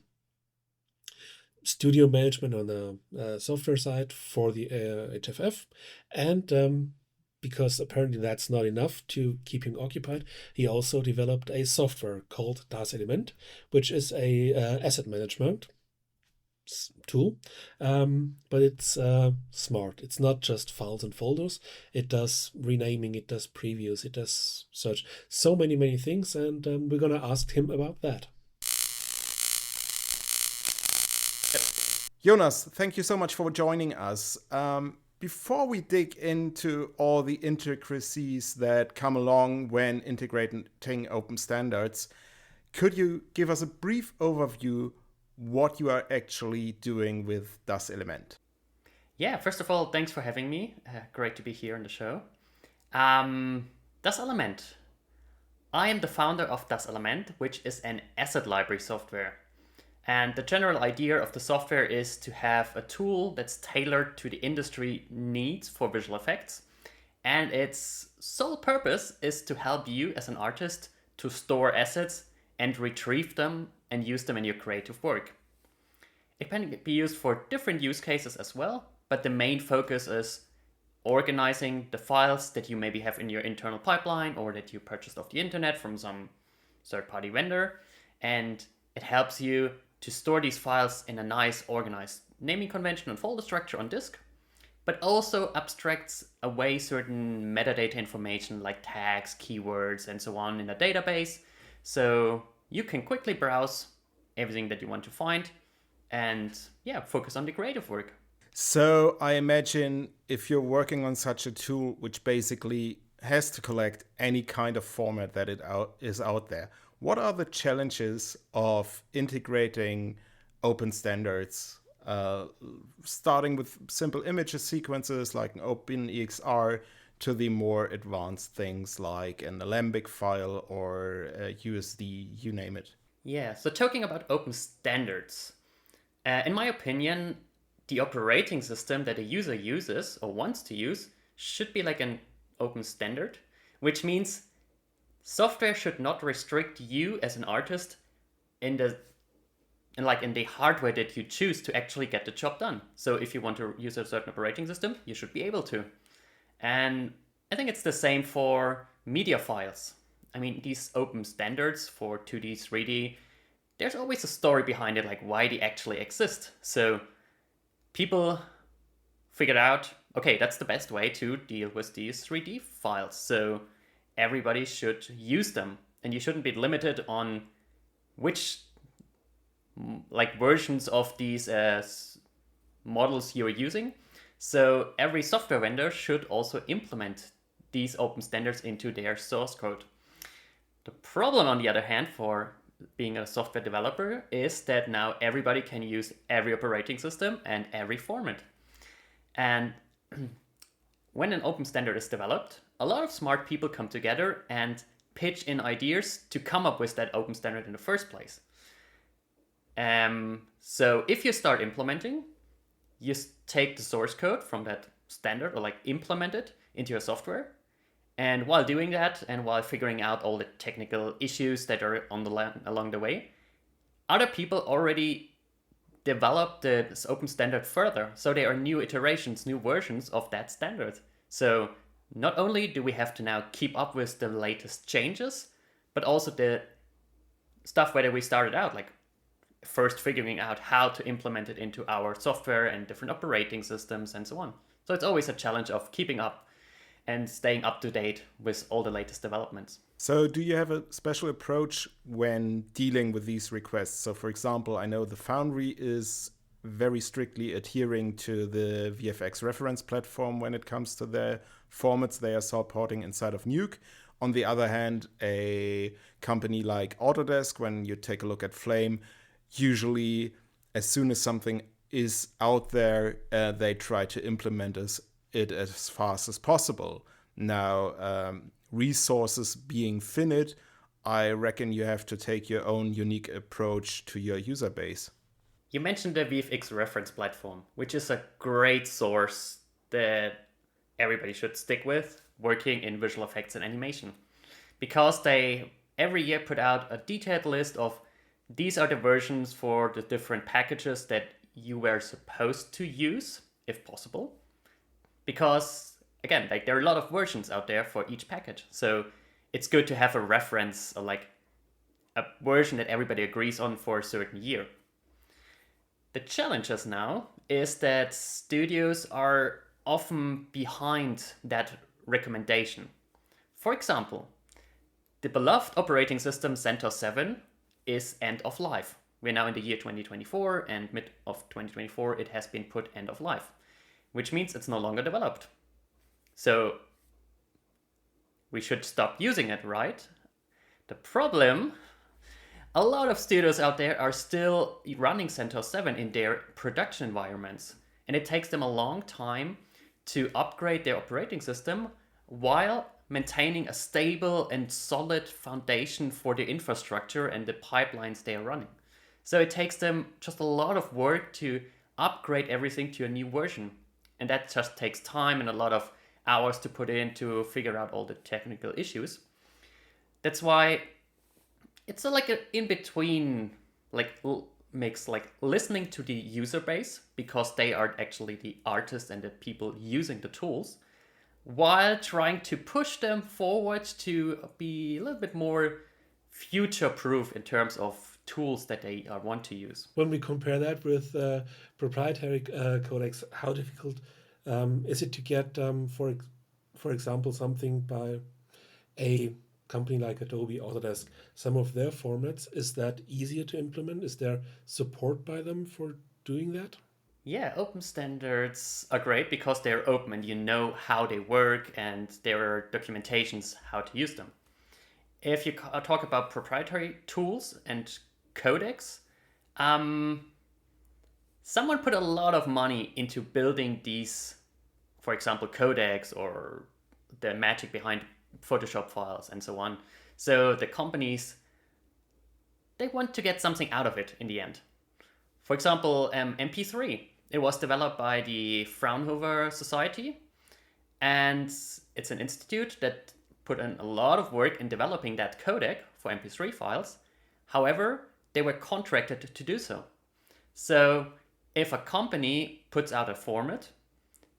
Speaker 2: studio management on the software side for the HFF. And because apparently that's not enough to keep him occupied, he also developed a software called Das Element, which is a asset management tool, but it's smart. It's not just files and folders. It does renaming, it does previews, it does search, so many things, and we're gonna ask him about that.
Speaker 1: Jonas, thank you so much for joining us. Before we dig into all the intricacies that come along when integrating open standards, could you give us a brief overview what you are actually doing with Das Element?
Speaker 3: Yeah, first of all, thanks for having me. Great to be here on the show. Das Element. I am the founder of Das Element, which is an asset library software. And the general idea of the software is to have a tool that's tailored to the industry needs for visual effects. And its sole purpose is to help you as an artist to store assets and retrieve them and use them in your creative work. It can be used for different use cases as well, but the main focus is organizing the files that you maybe have in your internal pipeline or that you purchased off the internet from some third-party vendor. And it helps you to store these files in a nice organized naming convention and folder structure on disk, but also abstracts away certain metadata information like tags, keywords, and so on in a database. So you can quickly browse everything that you want to find and focus on the creative work.
Speaker 1: So I imagine if you're working on such a tool, which basically has to collect any kind of format that is out there, what are the challenges of integrating open standards, starting with simple images sequences like an OpenEXR to the more advanced things like an Alembic file or a USD, you name it?
Speaker 3: Yeah, so talking about open standards, in my opinion, the operating system that a user uses or wants to use should be like an open standard, which means software should not restrict you as an artist in the hardware that you choose to actually get the job done. So if you want to use a certain operating system, you should be able to. And I think it's the same for media files. I mean, these open standards for 2D, 3D, there's always a story behind it, like why they actually exist. So people figured out, okay, that's the best way to deal with these 3D files. So everybody should use them, and you shouldn't be limited on which versions of these models you're using. So every software vendor should also implement these open standards into their source code. The problem, on the other hand, for being a software developer is that now everybody can use every operating system and every format. And when an open standard is developed, a lot of smart people come together and pitch in ideas to come up with that open standard in the first place. So if you start implementing, you take the source code from that standard or implement it into your software. And while doing that, and while figuring out all the technical issues that are along the way, other people already developed this open standard further. So there are new iterations, new versions of that standard. So not only do we have to now keep up with the latest changes, but also the stuff where we started out, first figuring out how to implement it into our software and different operating systems and so on. So it's always a challenge of keeping up and staying up to date with all the latest developments.
Speaker 1: So do you have a special approach when dealing with these requests? So for example, I know the Foundry is very strictly adhering to the VFX reference platform when it comes to the formats they are supporting inside of Nuke. On the other hand, a company like Autodesk, when you take a look at Flame, usually as soon as something is out there, they try to implement it as fast as possible. Now, resources being finite, I reckon you have to take your own unique approach to your user base.
Speaker 3: You mentioned the VFX reference platform, which is a great source that everybody should stick with working in visual effects and animation, because they every year put out a detailed list of these are the versions for the different packages that you were supposed to use, if possible. Because again, like there are a lot of versions out there for each package. So it's good to have a reference, or like a version that everybody agrees on for a certain year. The challenges now is that studios are often behind that recommendation. For example, the beloved operating system CentOS 7 is end of life. We're now in the year 2024, and mid of 2024 it has been put end of life, which means it's no longer developed. So we should stop using it, right? The problem, a lot of studios out there are still running CentOS 7 in their production environments, and it takes them a long time to upgrade their operating system while maintaining a stable and solid foundation for the infrastructure and the pipelines they are running. So it takes them just a lot of work to upgrade everything to a new version. And that just takes time and a lot of hours to put in to figure out all the technical issues. That's why it's like an in-between mix, like listening to the user base, because they are actually the artists and the people using the tools, while trying to push them forward to be a little bit more future-proof in terms of tools that they want to use.
Speaker 2: When we compare that with proprietary codecs, how difficult is it to get, for example, something by a company like Adobe, Autodesk, some of their formats? Is that easier to implement? Is there support by them for doing that?
Speaker 3: Yeah, open standards are great because they're open and you know how they work and there are documentations how to use them. If you talk about proprietary tools and codecs, someone put a lot of money into building these, for example, codecs or the magic behind Photoshop files and so on. So the companies, they want to get something out of it in the end. For example, MP3, it was developed by the Fraunhofer Society, and it's an institute that put in a lot of work in developing that codec for MP3 files. However, they were contracted to do so. So if a company puts out a format,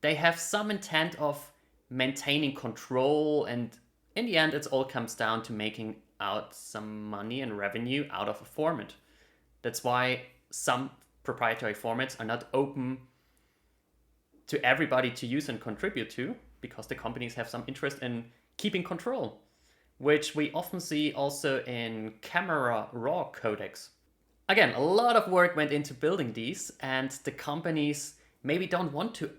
Speaker 3: they have some intent of maintaining control, and in the end, it all comes down to making out some money and revenue out of a format. That's why some proprietary formats are not open to everybody to use and contribute to, because the companies have some interest in keeping control, which we often see also in camera raw codecs. Again, a lot of work went into building these, and the companies maybe don't want to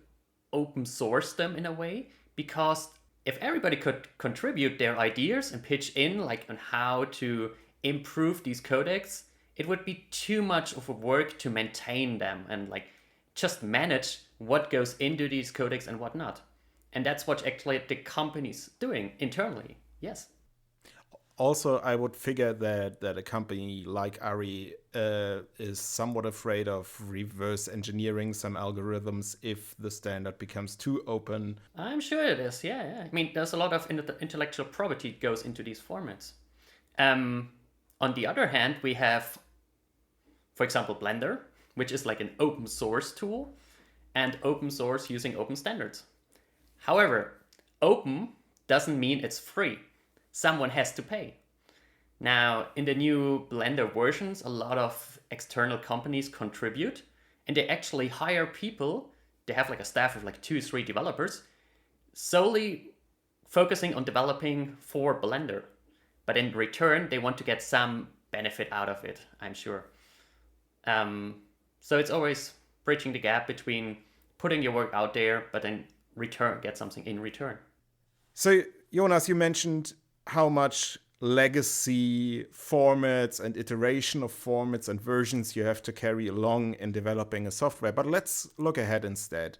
Speaker 3: open source them in a way, because if everybody could contribute their ideas and pitch in like on how to improve these codecs, it would be too much of a work to maintain them and like just manage what goes into these codecs and what not. And that's what actually the company's doing internally. Yes.
Speaker 1: Also, I would figure that a company like Ari is somewhat afraid of reverse engineering some algorithms if the standard becomes too open.
Speaker 3: I'm sure it is, yeah. I mean, there's a lot of intellectual property goes into these formats. On the other hand, we have, for example, Blender, which is like an open source tool, and open source using open standards. However, open doesn't mean it's free. Someone has to pay. Now, in the new Blender versions, a lot of external companies contribute, and they actually hire people. They have like a staff of like 2-3 developers, solely focusing on developing for Blender. But in return, they want to get some benefit out of it, I'm sure. So it's always bridging the gap between putting your work out there, but then get something in return.
Speaker 1: So, Jonas, you mentioned how much legacy formats and iteration of formats and versions you have to carry along in developing a software. But let's look ahead instead.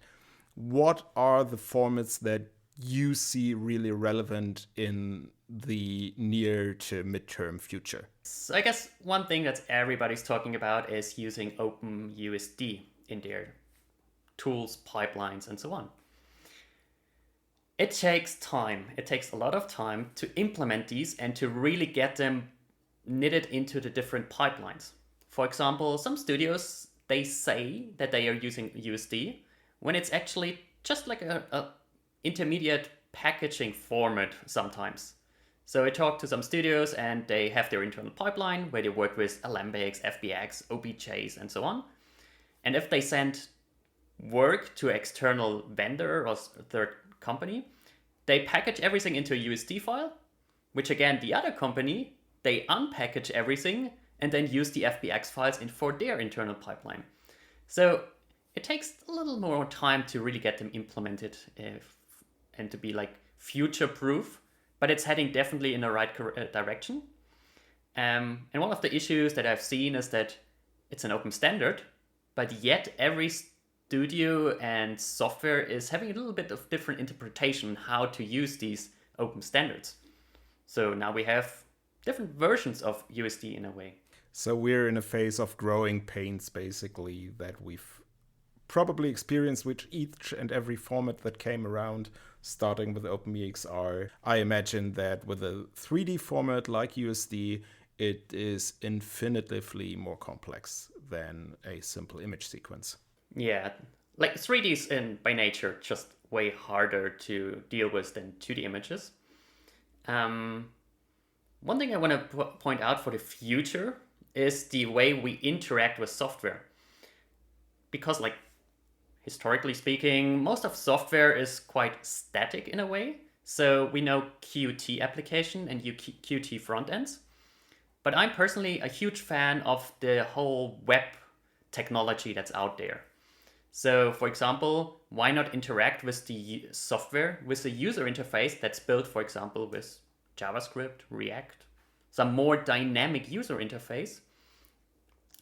Speaker 1: What are the formats that you see really relevant in the near to midterm future?
Speaker 3: So I guess one thing that everybody's talking about is using OpenUSD in their tools, pipelines, and so on. It takes time. It takes a lot of time to implement these and to really get them knitted into the different pipelines. For example, some studios, they say that they are using USD when it's actually just like a intermediate packaging format sometimes. So I talked to some studios and they have their internal pipeline where they work with Alembics, FBX, OBJs, and so on. And if they send work to an external vendor or third company, they package everything into a USD file, which again, the other company, they unpackage everything and then use the FBX files for their internal pipeline. So it takes a little more time to really get them implemented and to be like future proof, but it's heading definitely in the right direction. And one of the issues that I've seen is that it's an open standard, but yet every studio and software is having a little bit of different interpretation on how to use these open standards. So now we have different versions of USD in a way.
Speaker 1: So we're in a phase of growing pains, basically, that we've probably experienced with each and every format that came around, starting with OpenEXR. I imagine that with a 3D format like USD, it is infinitively more complex than a simple image sequence.
Speaker 3: Yeah, like 3D is by nature just way harder to deal with than 2D images. One thing I want to point out for the future is the way we interact with software. Because like historically speaking, most of software is quite static in a way. So we know Qt application and Qt front ends. But I'm personally a huge fan of the whole web technology that's out there. So for example, why not interact with the software with a user interface that's built, for example, with JavaScript, React, some more dynamic user interface.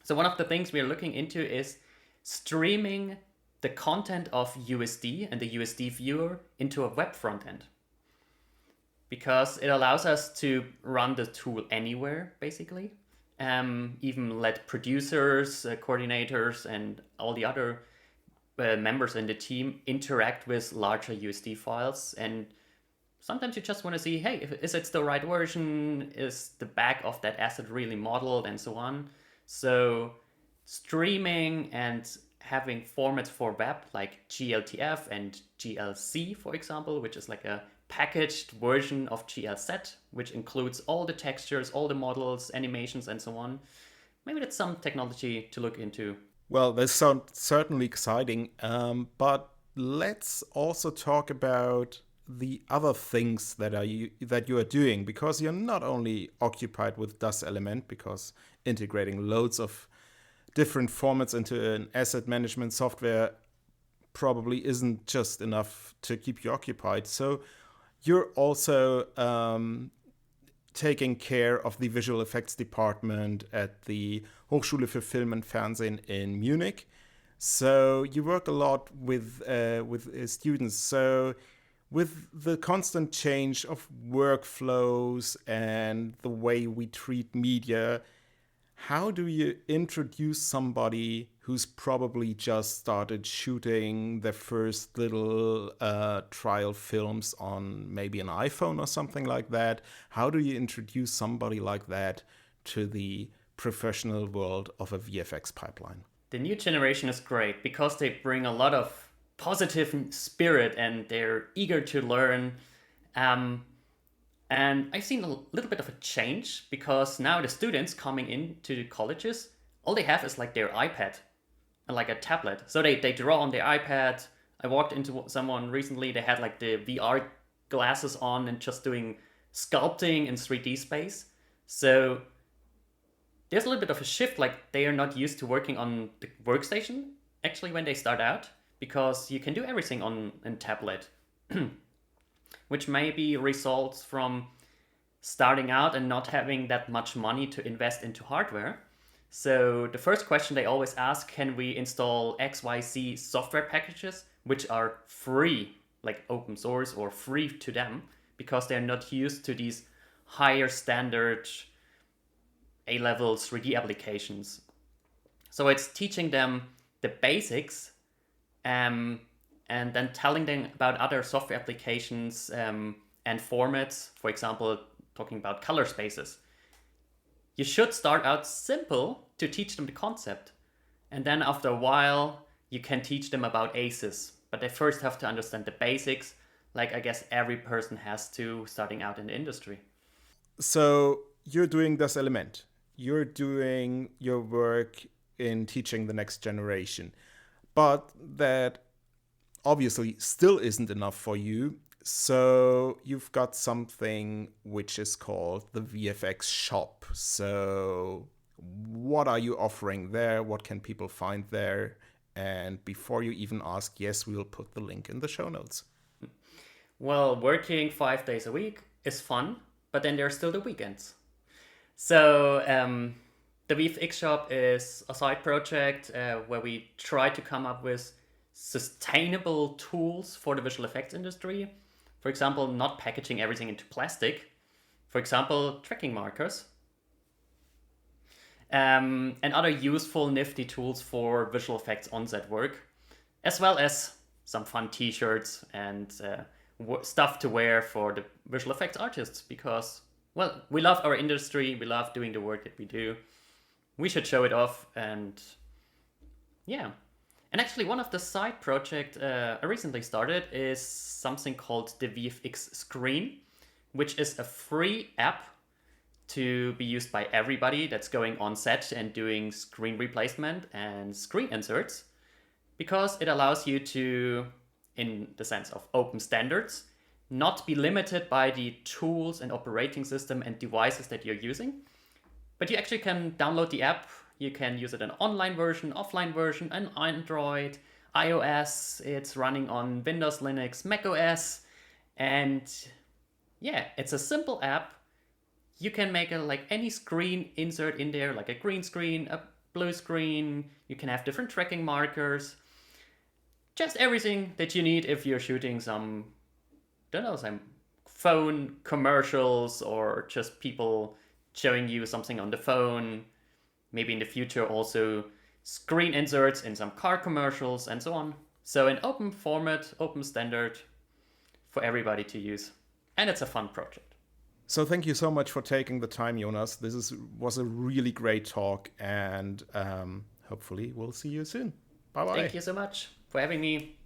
Speaker 3: So one of the things we're looking into is streaming the content of USD and the USD viewer into a web front end. Because it allows us to run the tool anywhere, basically. Even let producers, coordinators, and all the other members in the team interact with larger USD files. And sometimes you just want to see, hey, is it the right version? Is the back of that asset really modeled, and so on? So streaming and having formats for web like GLTF and GLC, for example, which is like a packaged version of GLZ, which includes all the textures, all the models, animations, and so on. Maybe that's some technology to look into.
Speaker 1: Well, this sounds certainly exciting, but let's also talk about the other things that you are doing, because you're not only occupied with Das Element, because integrating loads of different formats into an asset management software probably isn't just enough to keep you occupied. So you're also taking care of the visual effects department at the Hochschule für Film und Fernsehen in Munich. So you work a lot with students. So with the constant change of workflows and the way we treat media, how do you introduce somebody who's probably just started shooting their first little trial films on maybe an iPhone or something like that? How do you introduce somebody like that to the professional world of a VFX pipeline?
Speaker 3: The new generation is great because they bring a lot of positive spirit and they're eager to learn. And I've seen a little bit of a change because now the students coming into the colleges, all they have is like their iPad and like a tablet. So they draw on their iPad. I walked into someone recently, they had like the VR glasses on and just doing sculpting in 3D space. So there's a little bit of a shift, like they are not used to working on the workstation actually when they start out, because you can do everything on a tablet. Which maybe results from starting out and not having that much money to invest into hardware. So the first question they always ask, can we install XYZ software packages, which are free, like open source or free to them, because they're not used to these higher standard A-level 3D applications. So it's teaching them the basics, and then telling them about other software applications and formats, for example, talking about color spaces. You should start out simple to teach them the concept. And then after a while, you can teach them about ACEs. But they first have to understand the basics, like I guess every person has to starting out in the industry.
Speaker 1: So you're doing Das Element. You're doing your work in teaching the next generation. But that obviously still isn't enough for you. So you've got something which is called the VFX shop. So what are you offering there? What can people find there? And before you even ask, yes, we will put the link in the show notes.
Speaker 3: Well, working 5 days a week is fun, but then there's still the weekends. So the VFX shop is a side project where we try to come up with sustainable tools for the visual effects industry. For example, not packaging everything into plastic. For example, tracking markers. And other useful, nifty tools for visual effects on-set work, as well as some fun t-shirts and stuff to wear for the visual effects artists, because, well, we love our industry, we love doing the work that we do. We should show it off, and yeah. And actually, one of the side projects I recently started is something called the VFX Screen, which is a free app to be used by everybody that's going on set and doing screen replacement and screen inserts, because it allows you to, in the sense of open standards, not be limited by the tools and operating system and devices that you're using, but you actually can download the app. You can use it an online version, offline version, an Android, iOS. It's running on Windows, Linux, Mac OS, and yeah, it's a simple app. You can make any screen insert in there, like a green screen, a blue screen. You can have different tracking markers. Just everything that you need if you're shooting some phone commercials or just people showing you something on the phone. Maybe in the future also screen inserts in some car commercials and so on. So an open format, open standard for everybody to use. And it's a fun project.
Speaker 1: So thank you so much for taking the time, Jonas. This was a really great talk, and hopefully we'll see you soon. Bye-bye.
Speaker 3: Thank you so much for having me.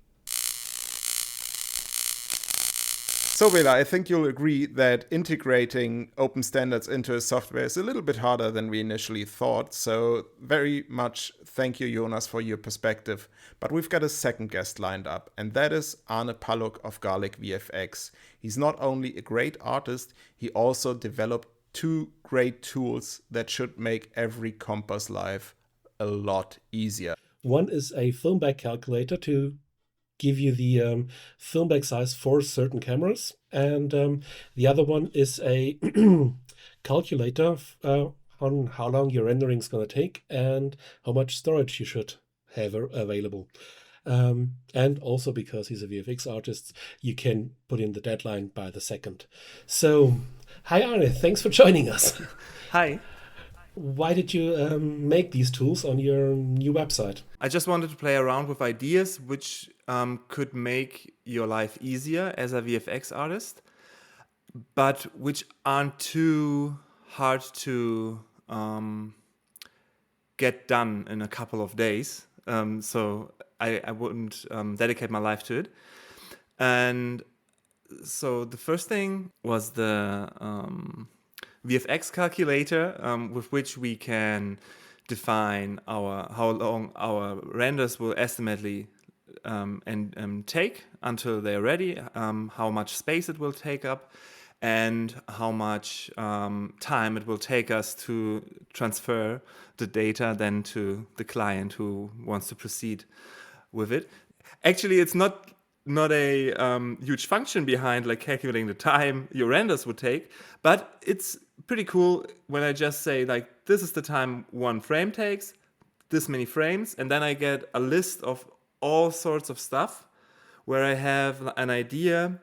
Speaker 1: So, Bela, I think you'll agree that integrating open standards into a software is a little bit harder than we initially thought. So, very much thank you, Jonas, for your perspective. But we've got a second guest lined up, and that is Arne Palluck of Garlic VFX. He's not only a great artist, he also developed 2 great tools that should make every compo's life a lot easier.
Speaker 2: One is a film back calculator to give you the film back size for certain cameras, and the other one is a calculator on how long your rendering is going to take and how much storage you should have available. And also, because he's a VFX artist, you can put in the deadline by the second. So, hi Arne, thanks for joining us.
Speaker 4: Hi.
Speaker 2: Why did you make these tools on your new website?
Speaker 4: I just wanted to play around with ideas which could make your life easier as a VFX artist, but which aren't too hard to get done in a couple of days. So I wouldn't dedicate my life to it. And so the first thing was the VFX calculator, with which we can define how long our renders will estimately take until they're ready, how much space it will take up, and how much time it will take us to transfer the data then to the client who wants to proceed with it. Actually, it's not a huge function behind like calculating the time your renders would take, but it's pretty cool when I just say like, this is the time one frame takes, this many frames, and then I get a list of all sorts of stuff where I have an idea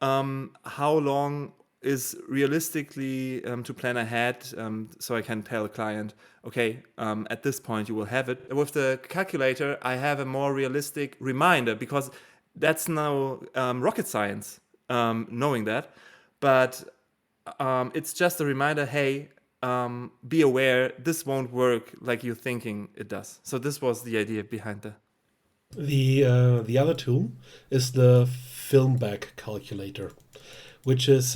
Speaker 4: how long is realistically to plan ahead, so I can tell the client, okay, at this point you will have it. With the calculator, I have a more realistic reminder, because that's now rocket science, knowing that. But it's just a reminder, hey, be aware, this won't work like you're thinking it does. So this was the idea behind the
Speaker 2: The other tool is the filmback calculator, which is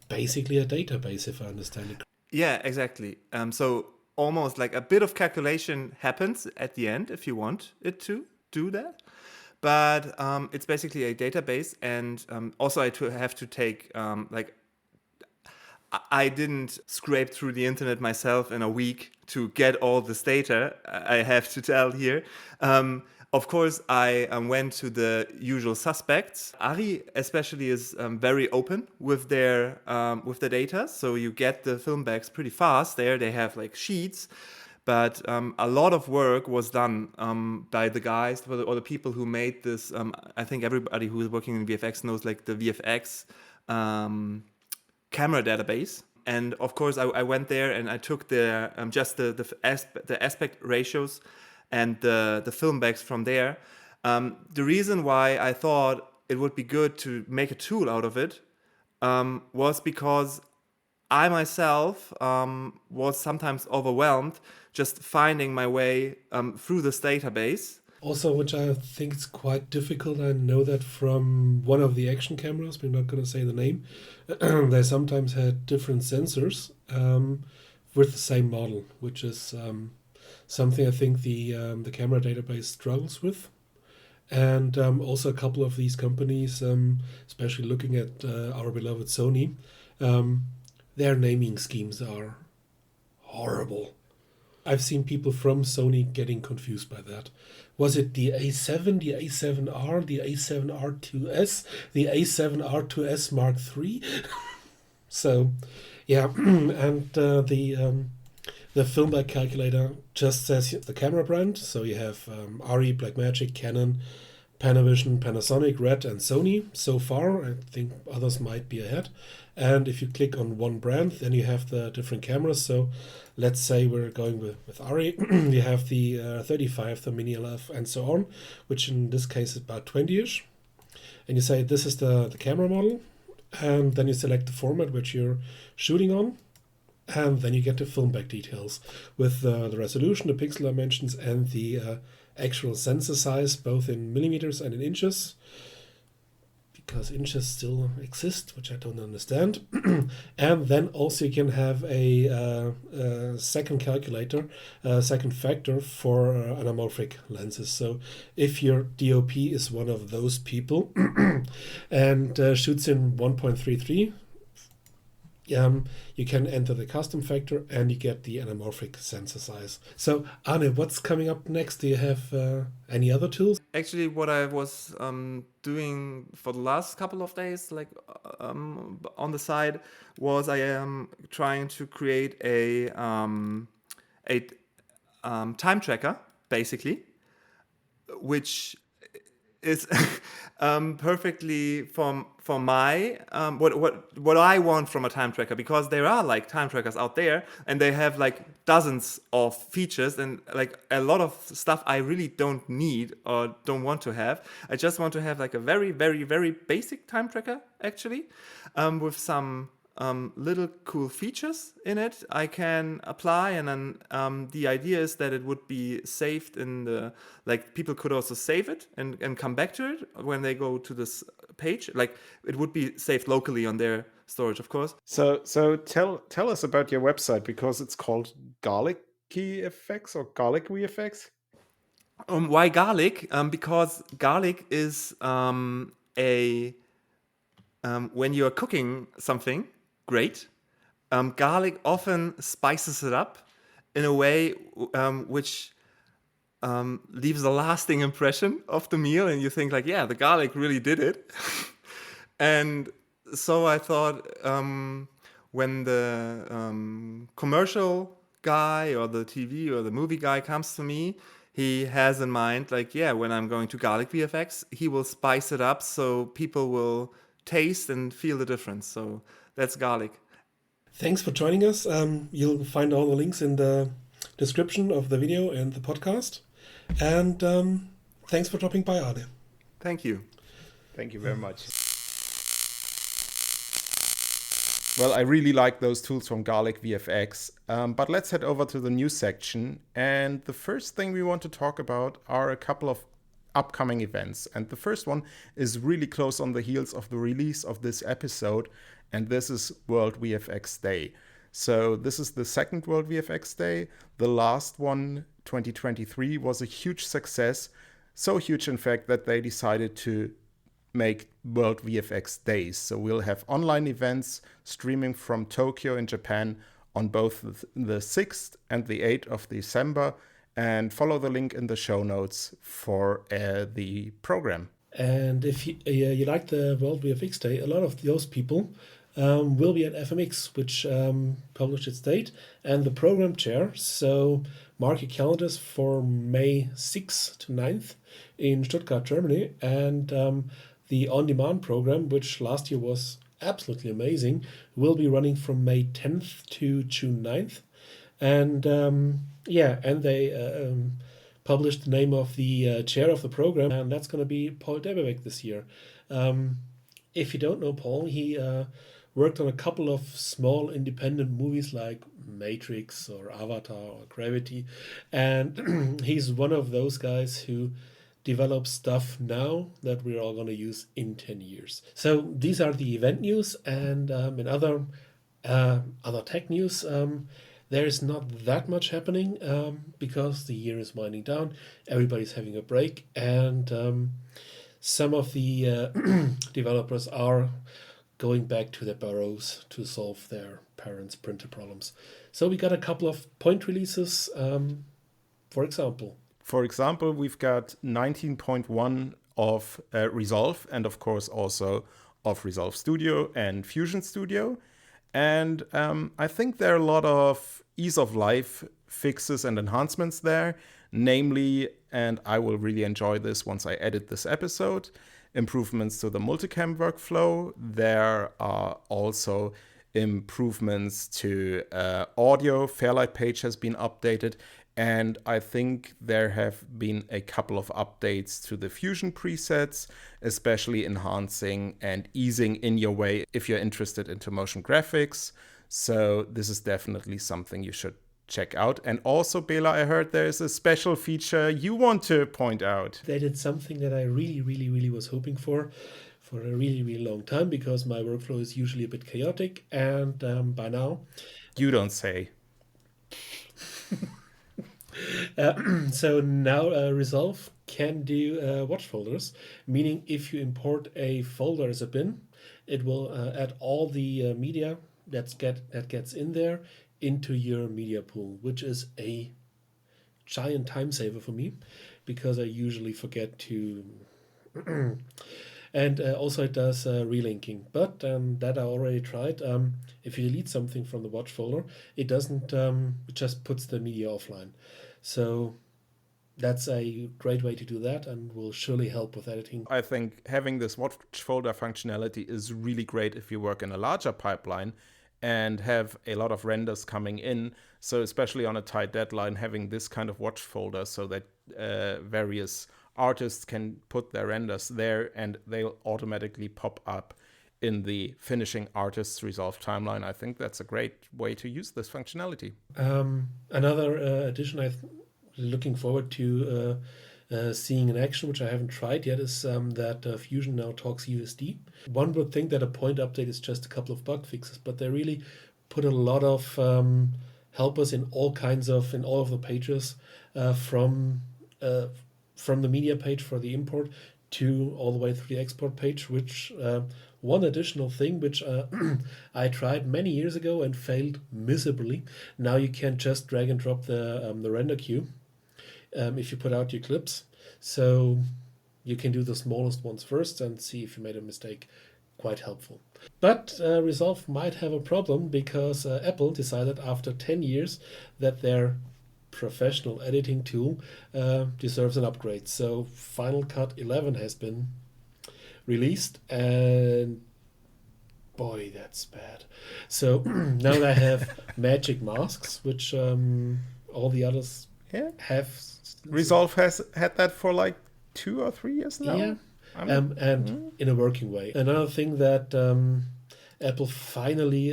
Speaker 2: basically a database, if I understand it.
Speaker 4: Yeah, exactly. So almost like a bit of calculation happens at the end if you want it to do that. But it's basically a database, and also have to take I didn't scrape through the internet myself in a week to get all this data, I have to tell here. Of course, I went to the usual suspects. Ari especially is very open with their with the data, so you get the filmbacks pretty fast there. They have like sheets, but a lot of work was done by the guys or the people who made this. I think everybody who is working in VFX knows like the VFX camera database. And of course, I went there and I took the just the aspect ratios and the filmbacks from there. The reason why I thought it would be good to make a tool out of it was because I myself was sometimes overwhelmed just finding my way through this database.
Speaker 2: Also, which I think is quite difficult, I know that from one of the action cameras, we're not going to say the name, they sometimes had different sensors with the same model, which is something I think the camera database struggles with. And also a couple of these companies, especially looking at our beloved Sony, their naming schemes are horrible. I've seen people from Sony getting confused by that. Was it the A7, the A7R, the A7R2S, the A7R2S Mark III? So, yeah, and the filmback calculator just says the camera brand. So you have Arri, Blackmagic, Canon, Panavision, Panasonic, Red, and Sony so far. I think others might be ahead. And if you click on one brand, then you have the different cameras. So let's say we're going with Arri. We have the 35, the Mini LF, and so on, which in this case is about 20-ish. And you say this is the camera model. And then you select the format which you're shooting on. And then you get the filmback details with the resolution, the pixel dimensions, and the actual sensor size, both in millimeters and in inches, because inches still exist, which I don't understand. And then also you can have a second calculator, second factor for anamorphic lenses. So if your DOP is one of those people and shoots in 1.33, you can enter the custom factor and you get the anamorphic sensor size. So Arne, what's coming up next? Do you have any other tools?
Speaker 4: Actually, what I was doing for the last couple of days, like on the side, was I am trying to create a time tracker, basically, which is perfectly for my what I want from a time tracker, because there are like time trackers out there and they have like dozens of features and like a lot of stuff I really don't need or don't want to have. I just want to have like a very, very, very basic time tracker actually, with some little cool features in it I can apply, and then the idea is that it would be saved in the, like people could also save it and come back to it when they go to this page. Like it would be saved locally on their storage, of course.
Speaker 1: So tell us about your website, because it's called Garlic VFX or Garlic VFX.
Speaker 4: Why garlic? Because garlic is when you're cooking something great, garlic often spices it up in a way which leaves a lasting impression of the meal, and you think like, yeah, the garlic really did it. And so I thought when the commercial guy or the TV or the movie guy comes to me, he has in mind like, yeah, when I'm going to Garlic VFX, he will spice it up so people will taste and feel the difference. So that's garlic.
Speaker 2: Thanks for joining us. You'll find all the links in the description of the video and the podcast. And thanks for dropping by, Arne.
Speaker 4: Thank you.
Speaker 1: Thank you very much. Well, I really like those tools from Garlic VFX. But let's head over to the news section. And the first thing we want to talk about are a couple of upcoming events. And the first one is really close on the heels of the release of this episode. And this is World VFX Day. So this is the second World VFX Day. The last one, 2023, was a huge success. So huge, in fact, that they decided to make World VFX Days. So we'll have online events streaming from Tokyo in Japan on both the 6th and the 8th of December. And follow the link in the show notes for the program.
Speaker 2: And if you like the World VFX Day, a lot of those people will be at FMX, which published its date, and the program chair. So mark your calendars for May 6th to 9th in Stuttgart, Germany. And the on-demand program, which last year was absolutely amazing, will be running from May 10th to June 9th. And and they published the name of the chair of the program, and that's going to be Paul Debebeck this year. If you don't know Paul, he worked on a couple of small independent movies like Matrix or Avatar or Gravity, and he's one of those guys who develop stuff now that we're all going to use in 10 years. So these are the event news, and in other tech news, there's not that much happening because the year is winding down, everybody's having a break, and some of the developers are going back to their burrows to solve their parents' printer problems. So we got a couple of point releases, for example.
Speaker 1: For example, we've got 19.1 of Resolve, and of course also of Resolve Studio and Fusion Studio. And I think there are a lot of ease of life fixes and enhancements there, namely, and I will really enjoy this once I edit this episode, improvements to the multicam workflow. There are also improvements to audio. Fairlight page has been updated. And I think there have been a couple of updates to the Fusion presets, especially enhancing and easing in your way if you're interested into motion graphics. So this is definitely something you should check out. And also, Bela, I heard there is a special feature you want to point out.
Speaker 2: They did something that I really was hoping for a really long time, because my workflow is usually a bit chaotic. And by now...
Speaker 1: You don't say.
Speaker 2: So now Resolve can do watch folders, meaning if you import a folder as a bin, it will add all the media that gets in there into your media pool, which is a giant time saver for me, because I usually forget to... And also it does relinking, but that I already tried. If you delete something from the watch folder, it doesn't, it just puts the media offline. So that's a great way to do that, and will surely help with editing.
Speaker 1: I think having this watch folder functionality is really great if you work in a larger pipeline and have a lot of renders coming in. So especially on a tight deadline, having this kind of watch folder so that various artists can put their renders there and they'll automatically pop up in the finishing artist's Resolve timeline. I think that's a great way to use this functionality.
Speaker 2: Another addition I'm looking forward to seeing in action, which I haven't tried yet, is that Fusion now talks USD. One would think that a point update is just a couple of bug fixes, but they really put a lot of helpers in all of the pages, from the media page for the import to all the way through the export page, which one additional thing which I tried many years ago and failed miserably. Now you can just drag and drop the render queue if you put out your clips. So you can do the smallest ones first and see if you made a mistake. Quite helpful. But Resolve might have a problem, because Apple decided after 10 years that their professional editing tool deserves an upgrade. So Final Cut 11 has been released, and boy, that's bad. So now they have magic masks, which all the others have.
Speaker 1: Resolve has had that for like 2 or 3 years now.
Speaker 2: Yeah. And in a working way. Another thing that Apple finally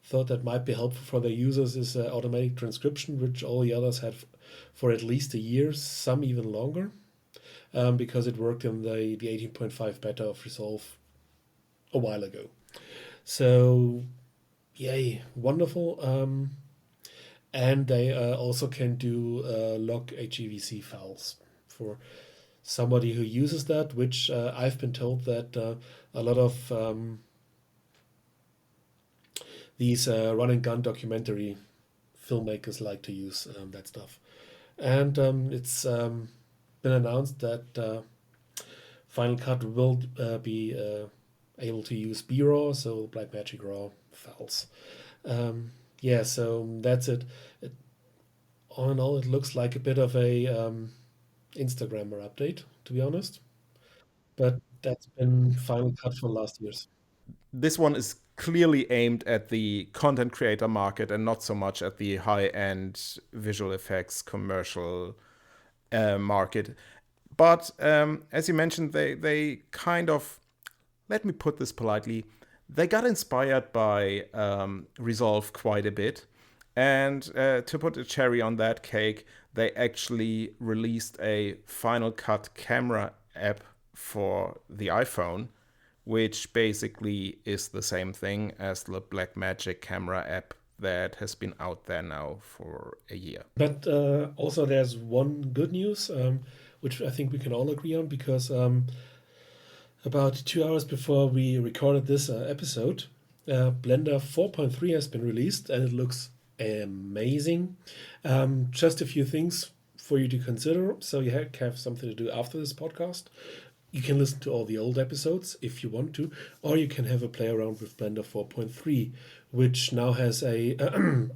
Speaker 2: thought that might be helpful for their users is automatic transcription, which all the others had for at least a year, some even longer, because it worked in the 18.5 beta of Resolve a while ago. So, yay, wonderful. And they also can do log HEVC files for somebody who uses that, which I've been told that a lot of these run and gun documentary filmmakers like to use that stuff. And it's been announced that Final Cut will be able to use BRAW, so Blackmagic RAW files. Yeah, so that's it. All in all, it looks like a bit of a Instagrammer update, to be honest. But that's been Final Cut for last year's.
Speaker 1: This one is clearly aimed at the content creator market and not so much at the high-end visual effects commercial market. But as you mentioned, they kind of, let me put this politely, they got inspired by Resolve quite a bit. And to put a cherry on that cake, they actually released a Final Cut camera app for the iPhone, which basically is the same thing as the Blackmagic camera app that has been out there now for a year.
Speaker 2: But also there's one good news, which I think we can all agree on, because about 2 hours before we recorded this episode, Blender 4.3 has been released, and it looks amazing. Just a few things for you to consider, so you have something to do after this podcast. You can listen to all the old episodes if you want to, or you can have a play around with Blender 4.3, which now has a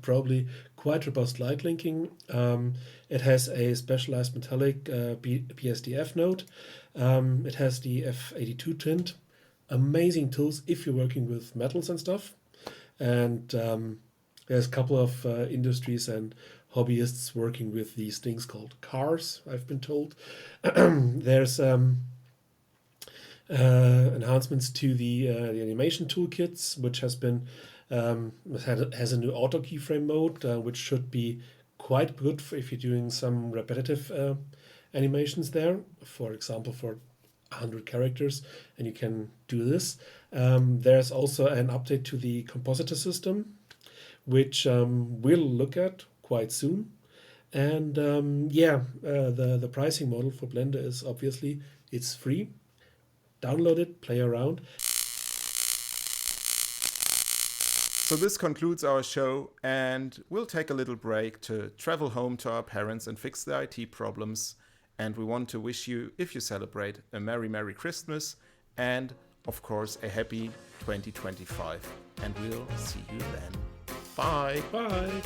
Speaker 2: probably quite robust light linking. It has a specialized metallic BSDF node. It has the F82 tint. Amazing tools if you're working with metals and stuff. And there's a couple of industries and hobbyists working with these things called cars, I've been told. There's enhancements to the animation toolkits, which has been has a new auto keyframe mode, which should be quite good if you're doing some repetitive animations there. For example, for 100 characters, and you can do this. There's also an update to the compositor system, which we'll look at quite soon. And the pricing model for Blender is obviously it's free. Download it, play around.
Speaker 1: So this concludes our show, and we'll take a little break to travel home to our parents and fix their IT problems. And we want to wish you, if you celebrate, a Merry, Merry Christmas and, of course, a happy 2025. And we'll see you then. Bye.
Speaker 2: Bye.